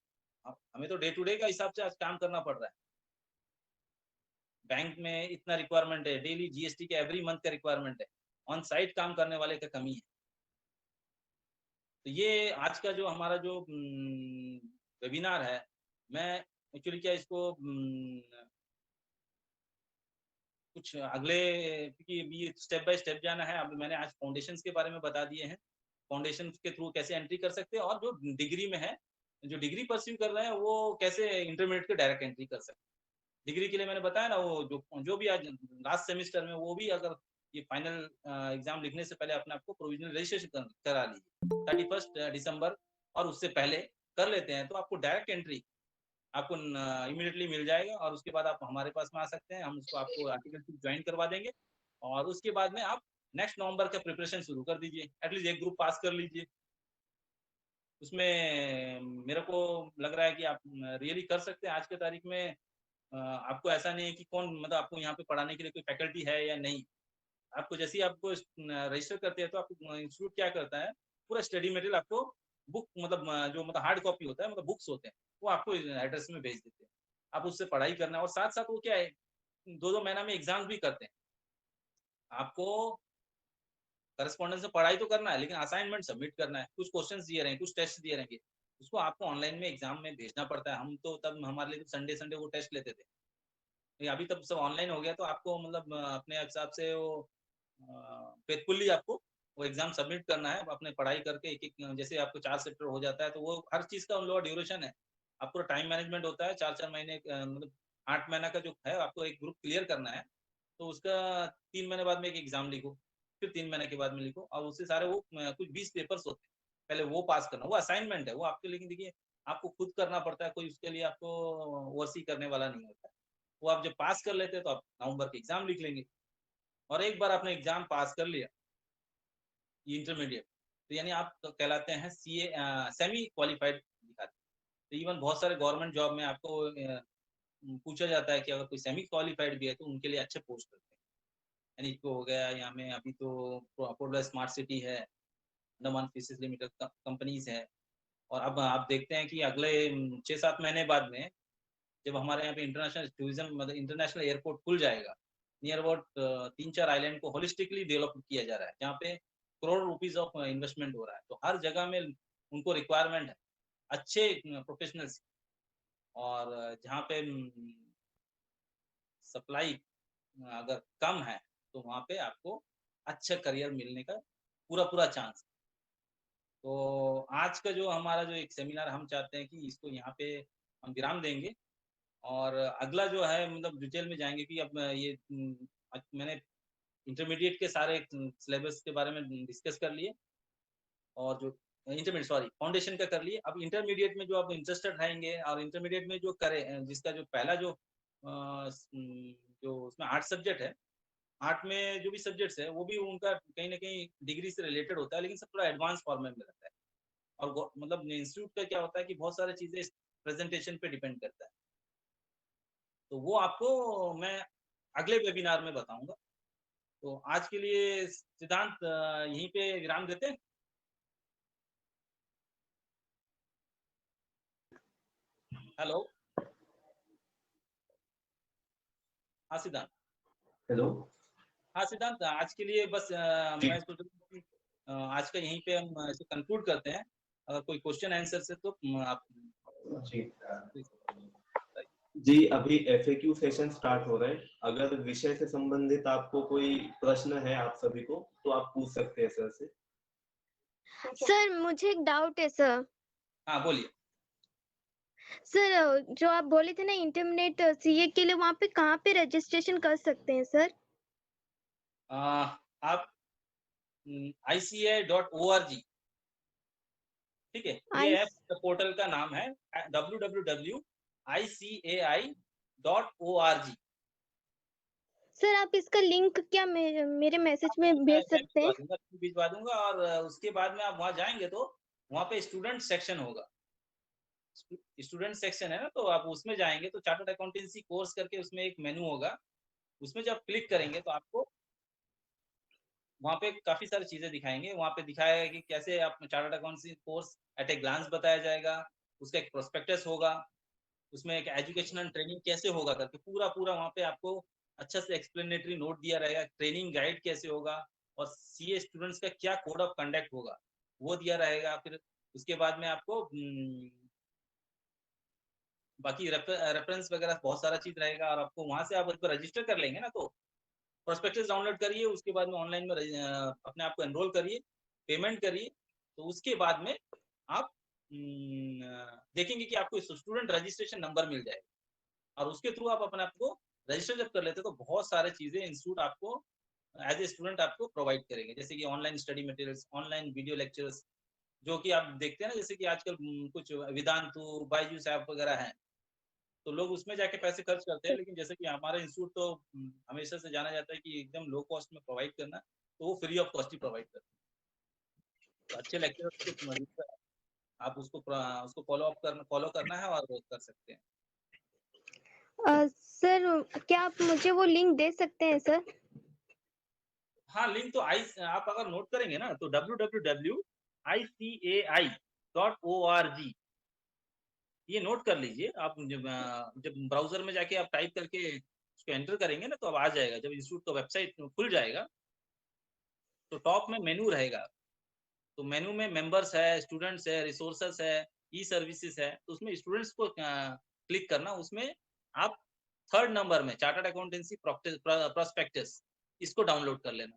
तो डे टू डे का हिसाब से आज काम करना पड़ रहा है। बैंक में इतना रिक्वायरमेंट है, डेली जीएसटी के एवरी मंथ का रिक्वायरमेंट है, ऑन साइट काम करने वाले का कमी है। तो ये आज का जो हमारा जो वेबिनार है, मैं एक्चुअली क्या इसको कुछ अगले, क्योंकि ये स्टेप बाय स्टेप जाना है। अब मैंने आज फाउंडेशंस के बारे में बता दिए हैं, फाउंडेशन के थ्रू कैसे एंट्री कर सकते हैं, और जो डिग्री में है, जो डिग्री परस्यू कर रहे हैं, वो कैसे इंटरमीडिएट के डायरेक्ट एंट्री कर सकते हैं। डिग्री के लिए मैंने बताया ना, वो जो भी आज लास्ट सेमेस्टर में, वो भी अगर ये फाइनल एग्जाम लिखने से पहले अपने आपको प्रोविजनल रजिस्ट्रेशन करा लीजिए 31 दिसंबर, और उससे पहले कर लेते हैं तो आपको डायरेक्ट एंट्री आपको इमीडिएटली मिल जाएगा। और उसके बाद आप हमारे पास में आ सकते हैं, हम उसको आपको आर्टिकल ज्वाइन करवा देंगे। और उसके बाद में आप नेक्स्ट नवंबर का प्रिपरेशन शुरू कर दीजिए, एटलीस्ट एक ग्रुप पास कर लीजिए। उसमें मेरे को लग रहा है कि आप रियली कर सकते हैं। आज के तारीख में आपको ऐसा नहीं है कि कौन मतलब आपको यहाँ पे पढ़ाने के लिए कोई फैकल्टी है या नहीं। आपको जैसे ही आपको रजिस्टर करते हैं, तो आपको इंस्टीट्यूट क्या करता है, पूरा स्टडी मटेरियल आपको बुक मतलब जो मतलब हार्ड कॉपी होता है, मतलब बुक्स होते हैं, वो आपको एड्रेस में भेज देते हैं। आप उससे पढ़ाई करना है, और साथ साथ वो क्या है, 2-2 महीना में एग्जाम भी करते हैं। आपको करस्पॉन्डेंस से पढ़ाई तो करना है, लेकिन असाइनमेंट सबमिट करना है। कुछ क्वेश्चंस दिए रहेंगे, कुछ टेस्ट दिए रहेंगे, उसको आपको ऑनलाइन में एग्जाम में भेजना पड़ता है। हम तो तब हमारे लिए संडे संडे वो टेस्ट लेते थे, लेकिन अभी तब सब ऑनलाइन हो गया, तो आपको मतलब अपने हिसाब से वो फेथफुली आपको वो एग्जाम सबमिट करना है। अपने पढ़ाई करके एक एक, जैसे आपको 4 चैप्टर हो जाता है, तो वो हर चीज का उन लोगों का ड्यूरेशन है। आपको टाइम मैनेजमेंट होता है, 4-4 महीने मतलब 8 महीना का जो है, आपको एक ग्रुप क्लियर करना है। तो उसका 3 महीने बाद में एक एग्जाम लिखो, फिर 3 महीने के बाद में लिखो, और उससे सारे वो कुछ 20 पेपर्स होते हैं, पहले वो पास करना। वो असाइनमेंट है वो आपके, लेकिन देखिए आपको खुद करना पड़ता है, कोई उसके लिए आपको ओवरसी करने वाला नहीं होता। वो आप जब पास कर लेते हैं, तो आप नवंबर के एग्जाम लिख लेंगे। और एक बार आपने एग्जाम पास कर लिया, इंटरमीडिएट, तो यानी आप तो कहलाते हैं सीए सेमी क्वालिफाइड दिखाते हैं। तो इवन बहुत सारे गवर्नमेंट जॉब में आपको पूछा जाता है कि अगर कोई सेमी क्वालिफाइड भी है, तो उनके लिए अच्छे पोस्ट करते हैं। यानी इसको हो गया, यहाँ में अभी तो अपोलो स्मार्ट सिटी है, अंडमान फिशेज लिमिटेड कंपनीज है। और अब आप देखते हैं कि अगले 6-7 महीने बाद में, जब हमारे यहाँ पे इंटरनेशनल टूरिज्म मतलब इंटरनेशनल एयरपोर्ट खुल जाएगा, नियर अबाउट 3-4 आइलैंड को होलिस्टिकली डेवलप किया जा रहा है, जहाँ पे करोड़ रुपीज ऑफ इन्वेस्टमेंट हो रहा है। तो हर जगह में उनको रिक्वायरमेंट है अच्छे प्रोफेशनल्स। और जहाँ पे सप्लाई अगर कम है, तो वहाँ पे आपको अच्छा करियर मिलने का पूरा पूरा चांस। तो आज का जो हमारा जो एक सेमिनार, हम चाहते हैं कि इसको यहाँ पे हम विराम देंगे, और अगला जो है मतलब डिटेल में जाएंगे कि अब ये मैंने इंटरमीडिएट के सारे सिलेबस के बारे में डिस्कस कर लिए, और जो इंटरमीडिएट सॉरी फाउंडेशन का कर लिए। अब इंटरमीडिएट में जो आप इंटरेस्टेड रहेंगे, और इंटरमीडिएट में जो करे जिसका जो पहला जो जो उसमें 8 सब्जेक्ट है, 8 में जो भी सब्जेक्ट्स है वो भी उनका कहीं ना कहीं डिग्री से रिलेटेड होता है, लेकिन सब थोड़ा एडवांस फॉर्मेट में रहता है। और मतलब इंस्टीट्यूट का क्या होता है कि बहुत सारी चीजें प्रेजेंटेशन पे डिपेंड करता है, तो वो आपको मैं अगले वेबिनार में बताऊंगा। तो आज के लिए सिद्धांत यहीं पे विराम देते हैं। हेलो, हाँ सिद्धांत। हेलो। हाँ सिद्धांत, आज के लिए बस मैं सोच रहा हूँ कि आज का यहीं पे हम इसे कंक्लूड करते हैं। अगर कोई क्वेश्चन आंसर से तो आप जी जी, अभी FAQ सेशन स्टार्ट हो रहा है। अगर विषय से संबंधित आपको कोई प्रश्न है आप सभी को, तो आप पूछ सकते हैं सर से। सर मुझे एक डाउट है सर। हाँ बोलिए। सर जो आप बोले थे ना इंटरमीडिएट सीए के लिए, वहाँ पे कहाँ पे रजिस्ट्रेशन कर सकते हैं सर? आप ICAI.org, ठीक है, ये आई ऐप पोर्टल का नाम है www.icai.org। सर आप इसका लिंक क्या मेरे मैसेज में भेज सकते हैं? भिजवा दूंगा और उसके बाद में आप वहाँ जाएंगे तो वहाँ पे स्टूडेंट सेक्शन होगा। स्टूडेंट सेक्शन है ना, तो आप उसमें जाएंगे तो चार्टर्ड अकाउंटेंसी कोर्स करके उसमें एक मेनू होगा, उसमें जब क्लिक करेंगे तो आपको वहाँ पे काफी सारी चीजें दिखाएंगे। वहाँ पे दिखाएगा कि कैसे आप chartered accountancy course at a glance बताया जाएगा, उसका एक प्रोस्पेक्टस होगा, उसमें एक एजुकेशनल ट्रेनिंग कैसे होगा करके पूरा पूरा वहाँ पे आपको अच्छा से एक्सप्लेनेटरी नोट दिया रहेगा, ट्रेनिंग गाइड कैसे होगा और सीए स्टूडेंट्स का क्या कोड ऑफ कंडक्ट होगा वो दिया रहेगा। फिर उसके बाद में आपको बाकी रेफरेंस वगैरह बहुत सारा चीज रहेगा और आपको वहां से आप रजिस्टर कर लेंगे ना, तो प्रोस्पेक्टस डाउनलोड करिए, उसके बाद में ऑनलाइन में अपने आप को एनरोल करिए, पेमेंट करिए, तो उसके बाद में आप देखेंगे कि आपको स्टूडेंट रजिस्ट्रेशन नंबर मिल जाएगा और उसके थ्रू आप अपने आप को रजिस्टर जब कर लेते हैं तो बहुत सारे चीजें इंस्टीट्यूट आपको एज ए स्टूडेंट आपको प्रोवाइड करेंगे, जैसे कि online study materials, online video lectures, जो कि आप देखते हैं ना, जैसे कि आजकल कुछ वेदांतु, बायजूस ऐप वगैरह हैं, तो लोग उसमें जाके पैसे खर्च करते हैं, लेकिन जैसे कि हमारा इंस्टीट्यूट तो हमेशा से जाना जाता है कि एकदम लो कॉस्ट में प्रोवाइड करना, तो वो free of cost he provide करते हैं। तो अच्छे लेक्चर आप उसको फॉलो करना है और कर सकते हैं। सर क्या आप मुझे वो लिंक दे सकते हैं सर? हाँ, लिंक तो आप अगर नोट करेंगे ना तो www.icai.org ये नोट कर लीजिए आप। जब ब्राउजर में जाके आप टाइप करके उसको एंटर करेंगे ना तो अब आ जाएगा। जब इंस्टीट्यूट का वेबसाइट खुल जाएगा तो टॉप में मेनू रहेगा, तो मेनू में मेंबर्स है, स्टूडेंट्स है, रिसोर्सेस है, ई सर्विसेज है, तो उसमें स्टूडेंट्स को क्लिक करना, उसमें आप 3rd नंबर में चार्टर्ड अकाउंटेंसी प्रोस्पेक्टस इसको डाउनलोड कर लेना।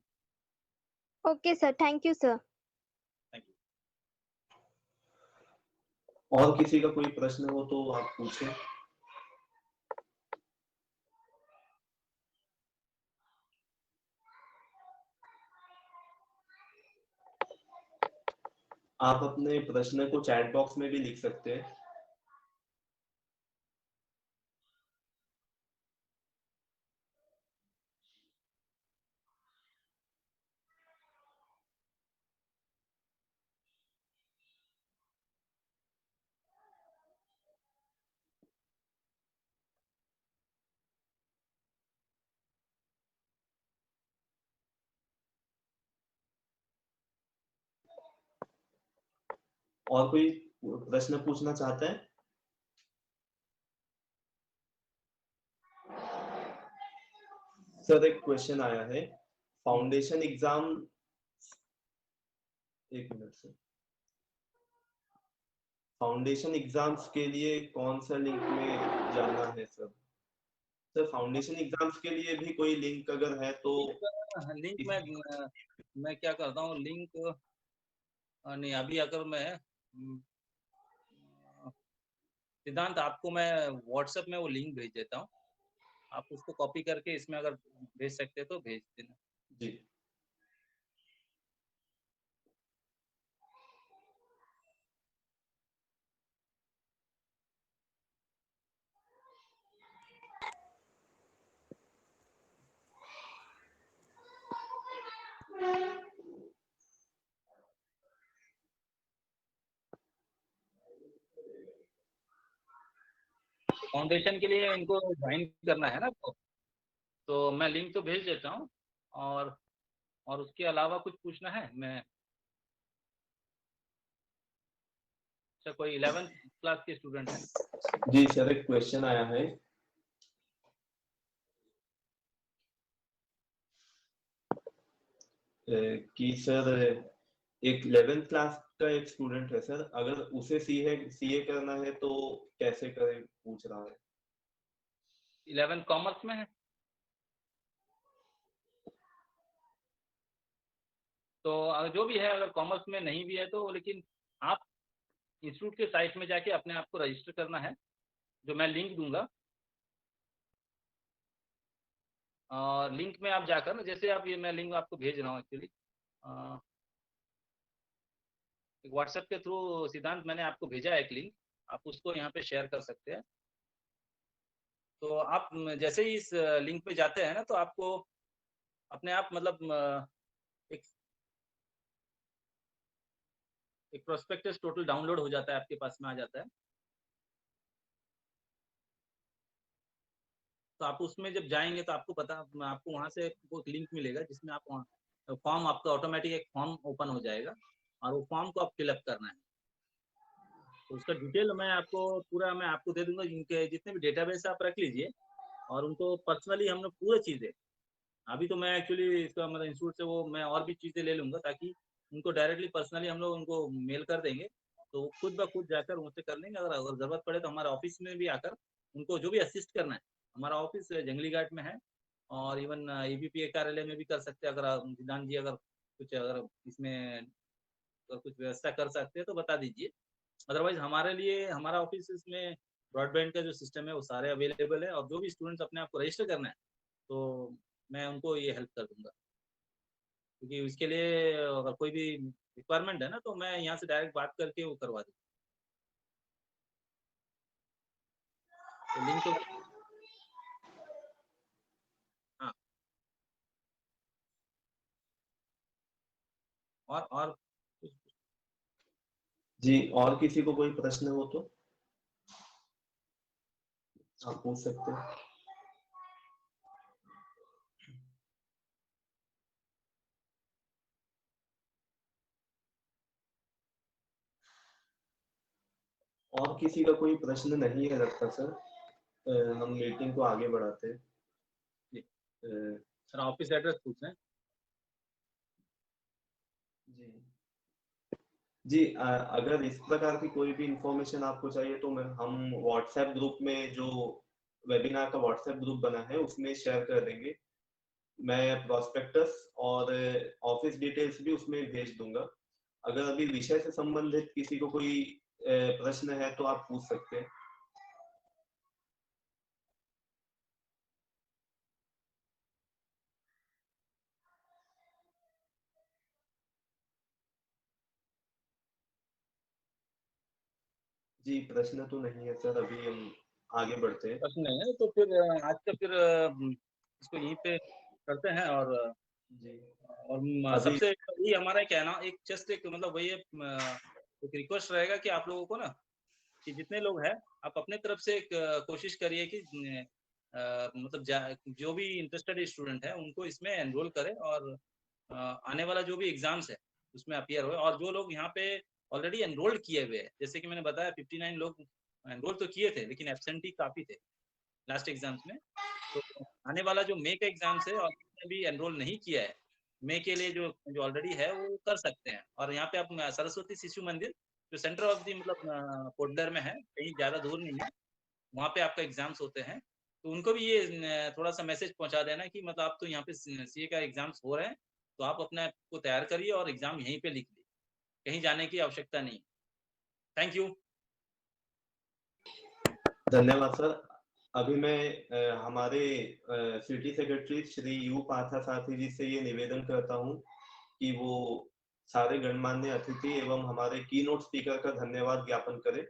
Okay sir, thank you sir. Thank you. और किसी का कोई प्रश्न हो तो आप पूछें। आप अपने प्रश्न को चैट बॉक्स में भी लिख सकते हैं। और कोई प्रश्न पूछना चाहता है? सर एक क्वेश्चन आया है, फाउंडेशन एग्जाम, एक मिनट सर, फाउंडेशन एग्जाम्स के लिए कौन सा लिंक में जाना है सर? सर फाउंडेशन एग्जाम्स के लिए भी कोई लिंक अगर है तो लिंक मैं क्या करता हूँ, लिंक नहीं, अभी अगर मैं सिद्धांत आपको मैं व्हाट्सएप में वो लिंक भेज देता हूँ, आप उसको कॉपी करके इसमें अगर भेज सकते हैं तो भेज देना। जी। फाउंडेशन के लिए इनको ज्वाइन करना है ना, तो मैं लिंक तो भेज देता हूँ। और उसके अलावा कुछ पूछना है? मैं अच्छा, कोई 11th क्लास के स्टूडेंट है? जी सर, एक क्वेश्चन आया है कि सर एक 11th क्लास का एक स्टूडेंट है सर, अगर उसे सीए करना है तो कैसे करें, पूछ रहा है। 11th कॉमर्स में है? तो जो भी है, अगर कॉमर्स में नहीं भी है तो, लेकिन आप इंस्टीट्यूट के साइट में जाके अपने आप को रजिस्टर करना है, जो मैं लिंक दूंगा। और लिंक में आप जाकर ना, जैसे आप ये मैं लिंक आपको भेज रहा हूँ एक्चुअली व्हाट्सएप के थ्रू। सिद्धांत, मैंने आपको भेजा है एक लिंक, आप उसको यहाँ पे शेयर कर सकते हैं। तो आप जैसे ही इस लिंक पे जाते हैं ना, तो आपको अपने आप मतलब एक प्रोस्पेक्टस टोटल डाउनलोड हो जाता है, आपके पास में आ जाता है। तो आप उसमें जब जाएंगे तो आपको वहां से एक लिंक मिलेगा, जिसमें आप फॉर्म, आपका ऑटोमेटिक एक फॉर्म ओपन हो जाएगा, और वो फॉर्म को आप फिलअप करना है। तो उसका डिटेल मैं आपको दे दूंगा। इनके जितने भी डेटाबेस आप रख लीजिए, और उनको पर्सनली हम लोग पूरी चीजें, अभी तो मैं एक्चुअली इसका मतलब इंस्टीट्यूट से वो मैं और भी चीजें ले लूंगा, ताकि उनको डायरेक्टली पर्सनली हम लोग उनको मेल कर देंगे, तो वो खुद ब खुद जाकर उनसे कर लेंगे। अगर जरूरत पड़े तो हमारे ऑफिस में भी आकर उनको जो भी असिस्ट करना है, हमारा ऑफिस जंगली घाट में है, और इवन एबीपीए कार्यालय में भी कर सकते हैं। अगर सिद्धांत जी अगर इसमें अगर कुछ व्यवस्था कर सकते हैं तो बता दीजिए। अदरवाइज हमारे लिए हमारा ऑफिस में ब्रॉडबैंड का जो सिस्टम है वो सारे अवेलेबल है, और जो भी स्टूडेंट्स अपने आप को रजिस्टर करना है तो मैं उनको ये हेल्प कर दूंगा। क्योंकि उसके लिए अगर कोई भी रिक्वायरमेंट है ना, तो मैं यहाँ से डायरेक्ट बात करके वो करवा दूँ। तो लिंक तो हाँ। और जी, और किसी को कोई प्रश्न हो तो आप पूछ सकते हैं। और किसी का कोई प्रश्न नहीं है लगता सर, हम मीटिंग को आगे बढ़ाते हैं। सर ऑफिस एड्रेस पूछ रहे हैं? जी जी, अगर इस प्रकार की कोई भी इंफॉर्मेशन आपको चाहिए तो हम व्हाट्सएप ग्रुप में, जो वेबिनार का व्हाट्सएप ग्रुप बना है, उसमें शेयर कर देंगे। मैं प्रोस्पेक्टस और ऑफिस डिटेल्स भी उसमें भेज दूंगा। अगर अभी विषय से संबंधित किसी को कोई प्रश्न है तो आप पूछ सकते हैं। जी, प्रश्न तो नहीं है सर, अभी हम आगे बढ़ते हैं। प्रश्न नहीं है तो फिर आज का फिर इसको यहीं पे करते हैं। जी, अभी सबसे ये हमारा क्या है ना, एक जस्ट एक मतलब वही एक रिक्वेस्ट रहेगा कि आप लोगों को ना, कि जितने लोग हैं आप अपने तरफ से एक कोशिश करिए कि मतलब जो भी इंटरेस्टेड स्टूडेंट है उनको इसमें एनरोल करें, और आने वाला जो भी एग्जाम्स है उसमें अपियर हुए। और जो लोग यहाँ पे ऑलरेडी एनरोल्ड किए हुए हैं, जैसे कि मैंने बताया 59 लोग एनरोल तो किए थे, लेकिन एब्सेंटी काफी थे लास्ट एग्जाम्स में। तो आने वाला जो मे का एग्जाम्स है, और जिसने भी एनरोल नहीं किया है मे के लिए, जो जो ऑलरेडी है वो कर सकते हैं। और यहाँ पे आप सरस्वती शिशु मंदिर, जो सेंटर ऑफ दी मतलब पोर्टलर में है, कहीं ज्यादा दूर नहीं है, वहाँ पे आपका एग्जाम्स होते हैं। तो उनको भी ये थोड़ा सा मैसेज पहुंचा देना कि मतलब आप तो यहाँ पे सीए का एग्जाम्स हो रहे हैं, तो आप अपने आप को तैयार करिए और एग्जाम यहीं पे लिख लीजिए, कहीं जाने की आवश्यकता नहीं। Thank you. धन्यवाद सर। अभी मैं हमारे city secretary Shri U Parthasarathi ji से ये निवेदन करता हूँ कि वो सारे गणमान्य अतिथि एवं हमारे कीनोट स्पीकर का धन्यवाद ज्ञापन करें।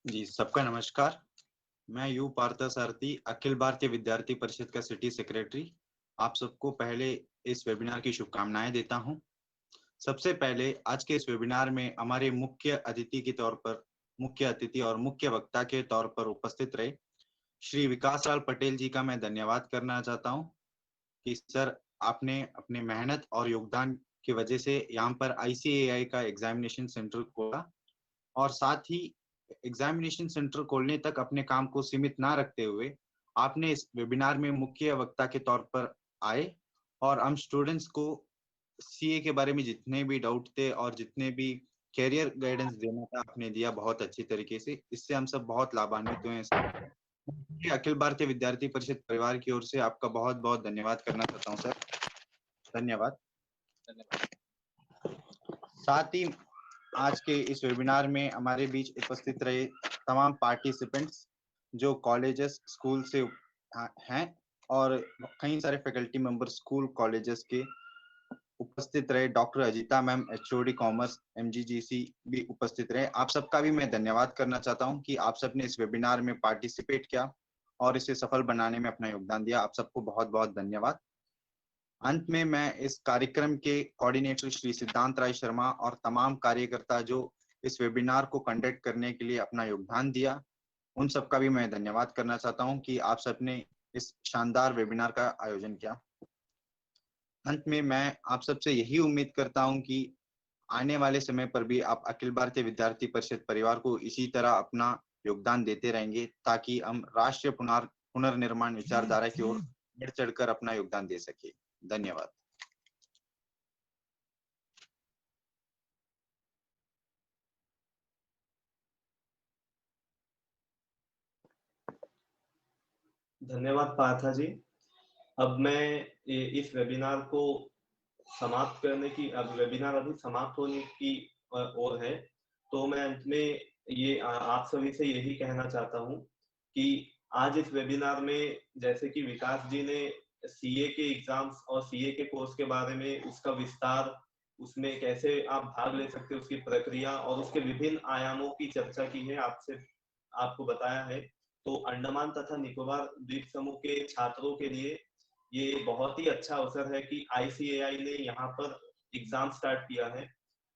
जी, सबका नमस्कार। मैं यू पार्थसारथी, अखिल भारतीय विद्यार्थी परिषद का सिटी सेक्रेटरी। आप सबको पहले इस वेबिनार की शुभकामनाएं देता हूं। सबसे पहले आज के इस वेबिनार में हमारे मुख्य अतिथि और मुख्य वक्ता के तौर पर उपस्थित रहे श्री विकास लाल पटेल जी का मैं धन्यवाद करना चाहता हूं कि सर आपने अपने मेहनत और योगदान की वजह से यहाँ पर ICAI का एग्जामिनेशन सेंटर खोला और साथ ही एग्जामिनेशन सेंटर खोलने तक अपने काम को सीमित ना रखते हुए आपने इस वेबिनार में मुख्य वक्ता के तौर पर आए और हम स्टूडेंट्स को CA के बारे में जितने भी डाउट थे और जितने भी कैरियर गाइडेंस देना था आपने दिया बहुत अच्छी तरीके से। इससे हम सब बहुत लाभान्वित हुए हैं सर। अखिल भारतीय विद्यार्थी परिषद परिवार की ओर से आपका बहुत बहुत धन्यवाद करना चाहता हूँ सर। धन्यवाद। साथ ही आज के इस वेबिनार में हमारे बीच उपस्थित रहे तमाम पार्टिसिपेंट्स जो कॉलेजेस स्कूल से हैं और कई सारे फैकल्टी मेंबर स्कूल कॉलेजेस के उपस्थित रहे। Doctor Ajita ma'am HOD commerce MGGC भी उपस्थित रहे। आप सबका भी मैं धन्यवाद करना चाहता हूं कि आप सबने इस वेबिनार में पार्टिसिपेट किया और इसे सफल बनाने में अपना योगदान दिया। आप सबको बहुत बहुत धन्यवाद। अंत में मैं इस कार्यक्रम के कोऑर्डिनेटर श्री सिद्धांत राय शर्मा और तमाम कार्यकर्ता जो इस वेबिनार को कंडक्ट करने के लिए अपना योगदान दिया उन सबका भी मैं धन्यवाद करना चाहता हूं कि आप सबने इस शानदार वेबिनार का आयोजन किया। अंत में मैं आप सबसे यही उम्मीद करता हूं कि आने वाले समय पर भी आप अखिल भारतीय विद्यार्थी परिषद परिवार को इसी तरह अपना योगदान देते रहेंगे ताकि हम राष्ट्रीय पुनर्निर्माण विचारधारा की ओर बढ़ चढ़कर अपना योगदान दे सके। धन्यवाद। धन्यवाद पार्था जी। अब मैं इस वेबिनार को समाप्त करने की, अब वेबिनार अभी समाप्त होने की ओर है, तो मैं अंत में ये आप सभी से यही कहना चाहता हूँ कि आज इस वेबिनार में जैसे कि विकास जी ने CA के एग्जाम्स और CA के कोर्स के बारे में उसका विस्तार, उसमें कैसे आप भाग ले सकते हैं उसकी प्रक्रिया और उसके विभिन्न आयामों की चर्चा की है, आपको बताया है। तो अंडमान तथा निकोबार द्वीप समूह के छात्रों के लिए ये बहुत ही अच्छा अवसर है कि ICAI ने यहाँ पर एग्जाम स्टार्ट किया है,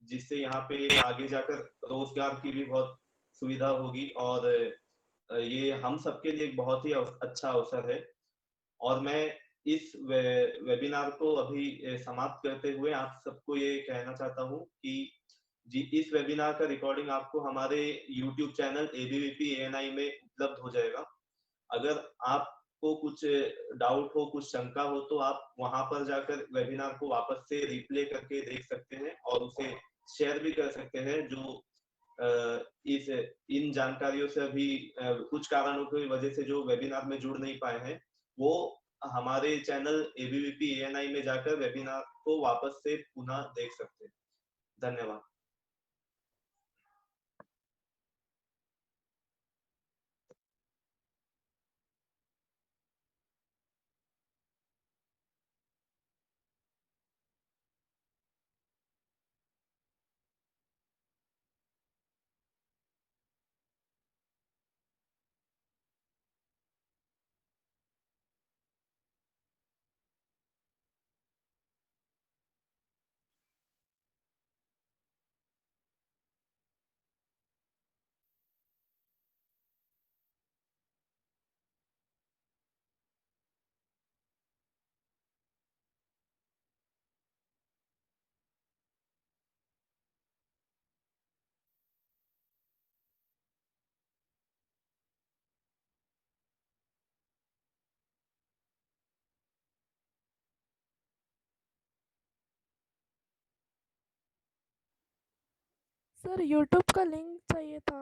जिससे यहाँ पे आगे जाकर रोजगार की भी बहुत सुविधा होगी और ये हम सबके लिए एक बहुत ही अच्छा अवसर है। और मैं इस वेबिनार को अभी समाप्त करते हुए आप सबको ये कहना चाहता हूँ कि जी इस वेबिनार का रिकॉर्डिंग आपको हमारे YouTube चैनल ABVP ANI में उपलब्ध हो जाएगा। अगर आपको कुछ डाउट हो, कुछ शंका हो, तो आप वहां पर जाकर वेबिनार को वापस से रिप्ले करके देख सकते हैं और उसे शेयर भी कर सकते हैं। जो इस इन जानकारियों से अभी कुछ कारणों की वजह से जो वेबिनार में जुड़ नहीं पाए हैं, वो हमारे चैनल ABVP ANI में जाकर वेबिनार को वापस से पुनः देख सकते हैं। धन्यवाद। सर यूट्यूब का लिंक चाहिए था।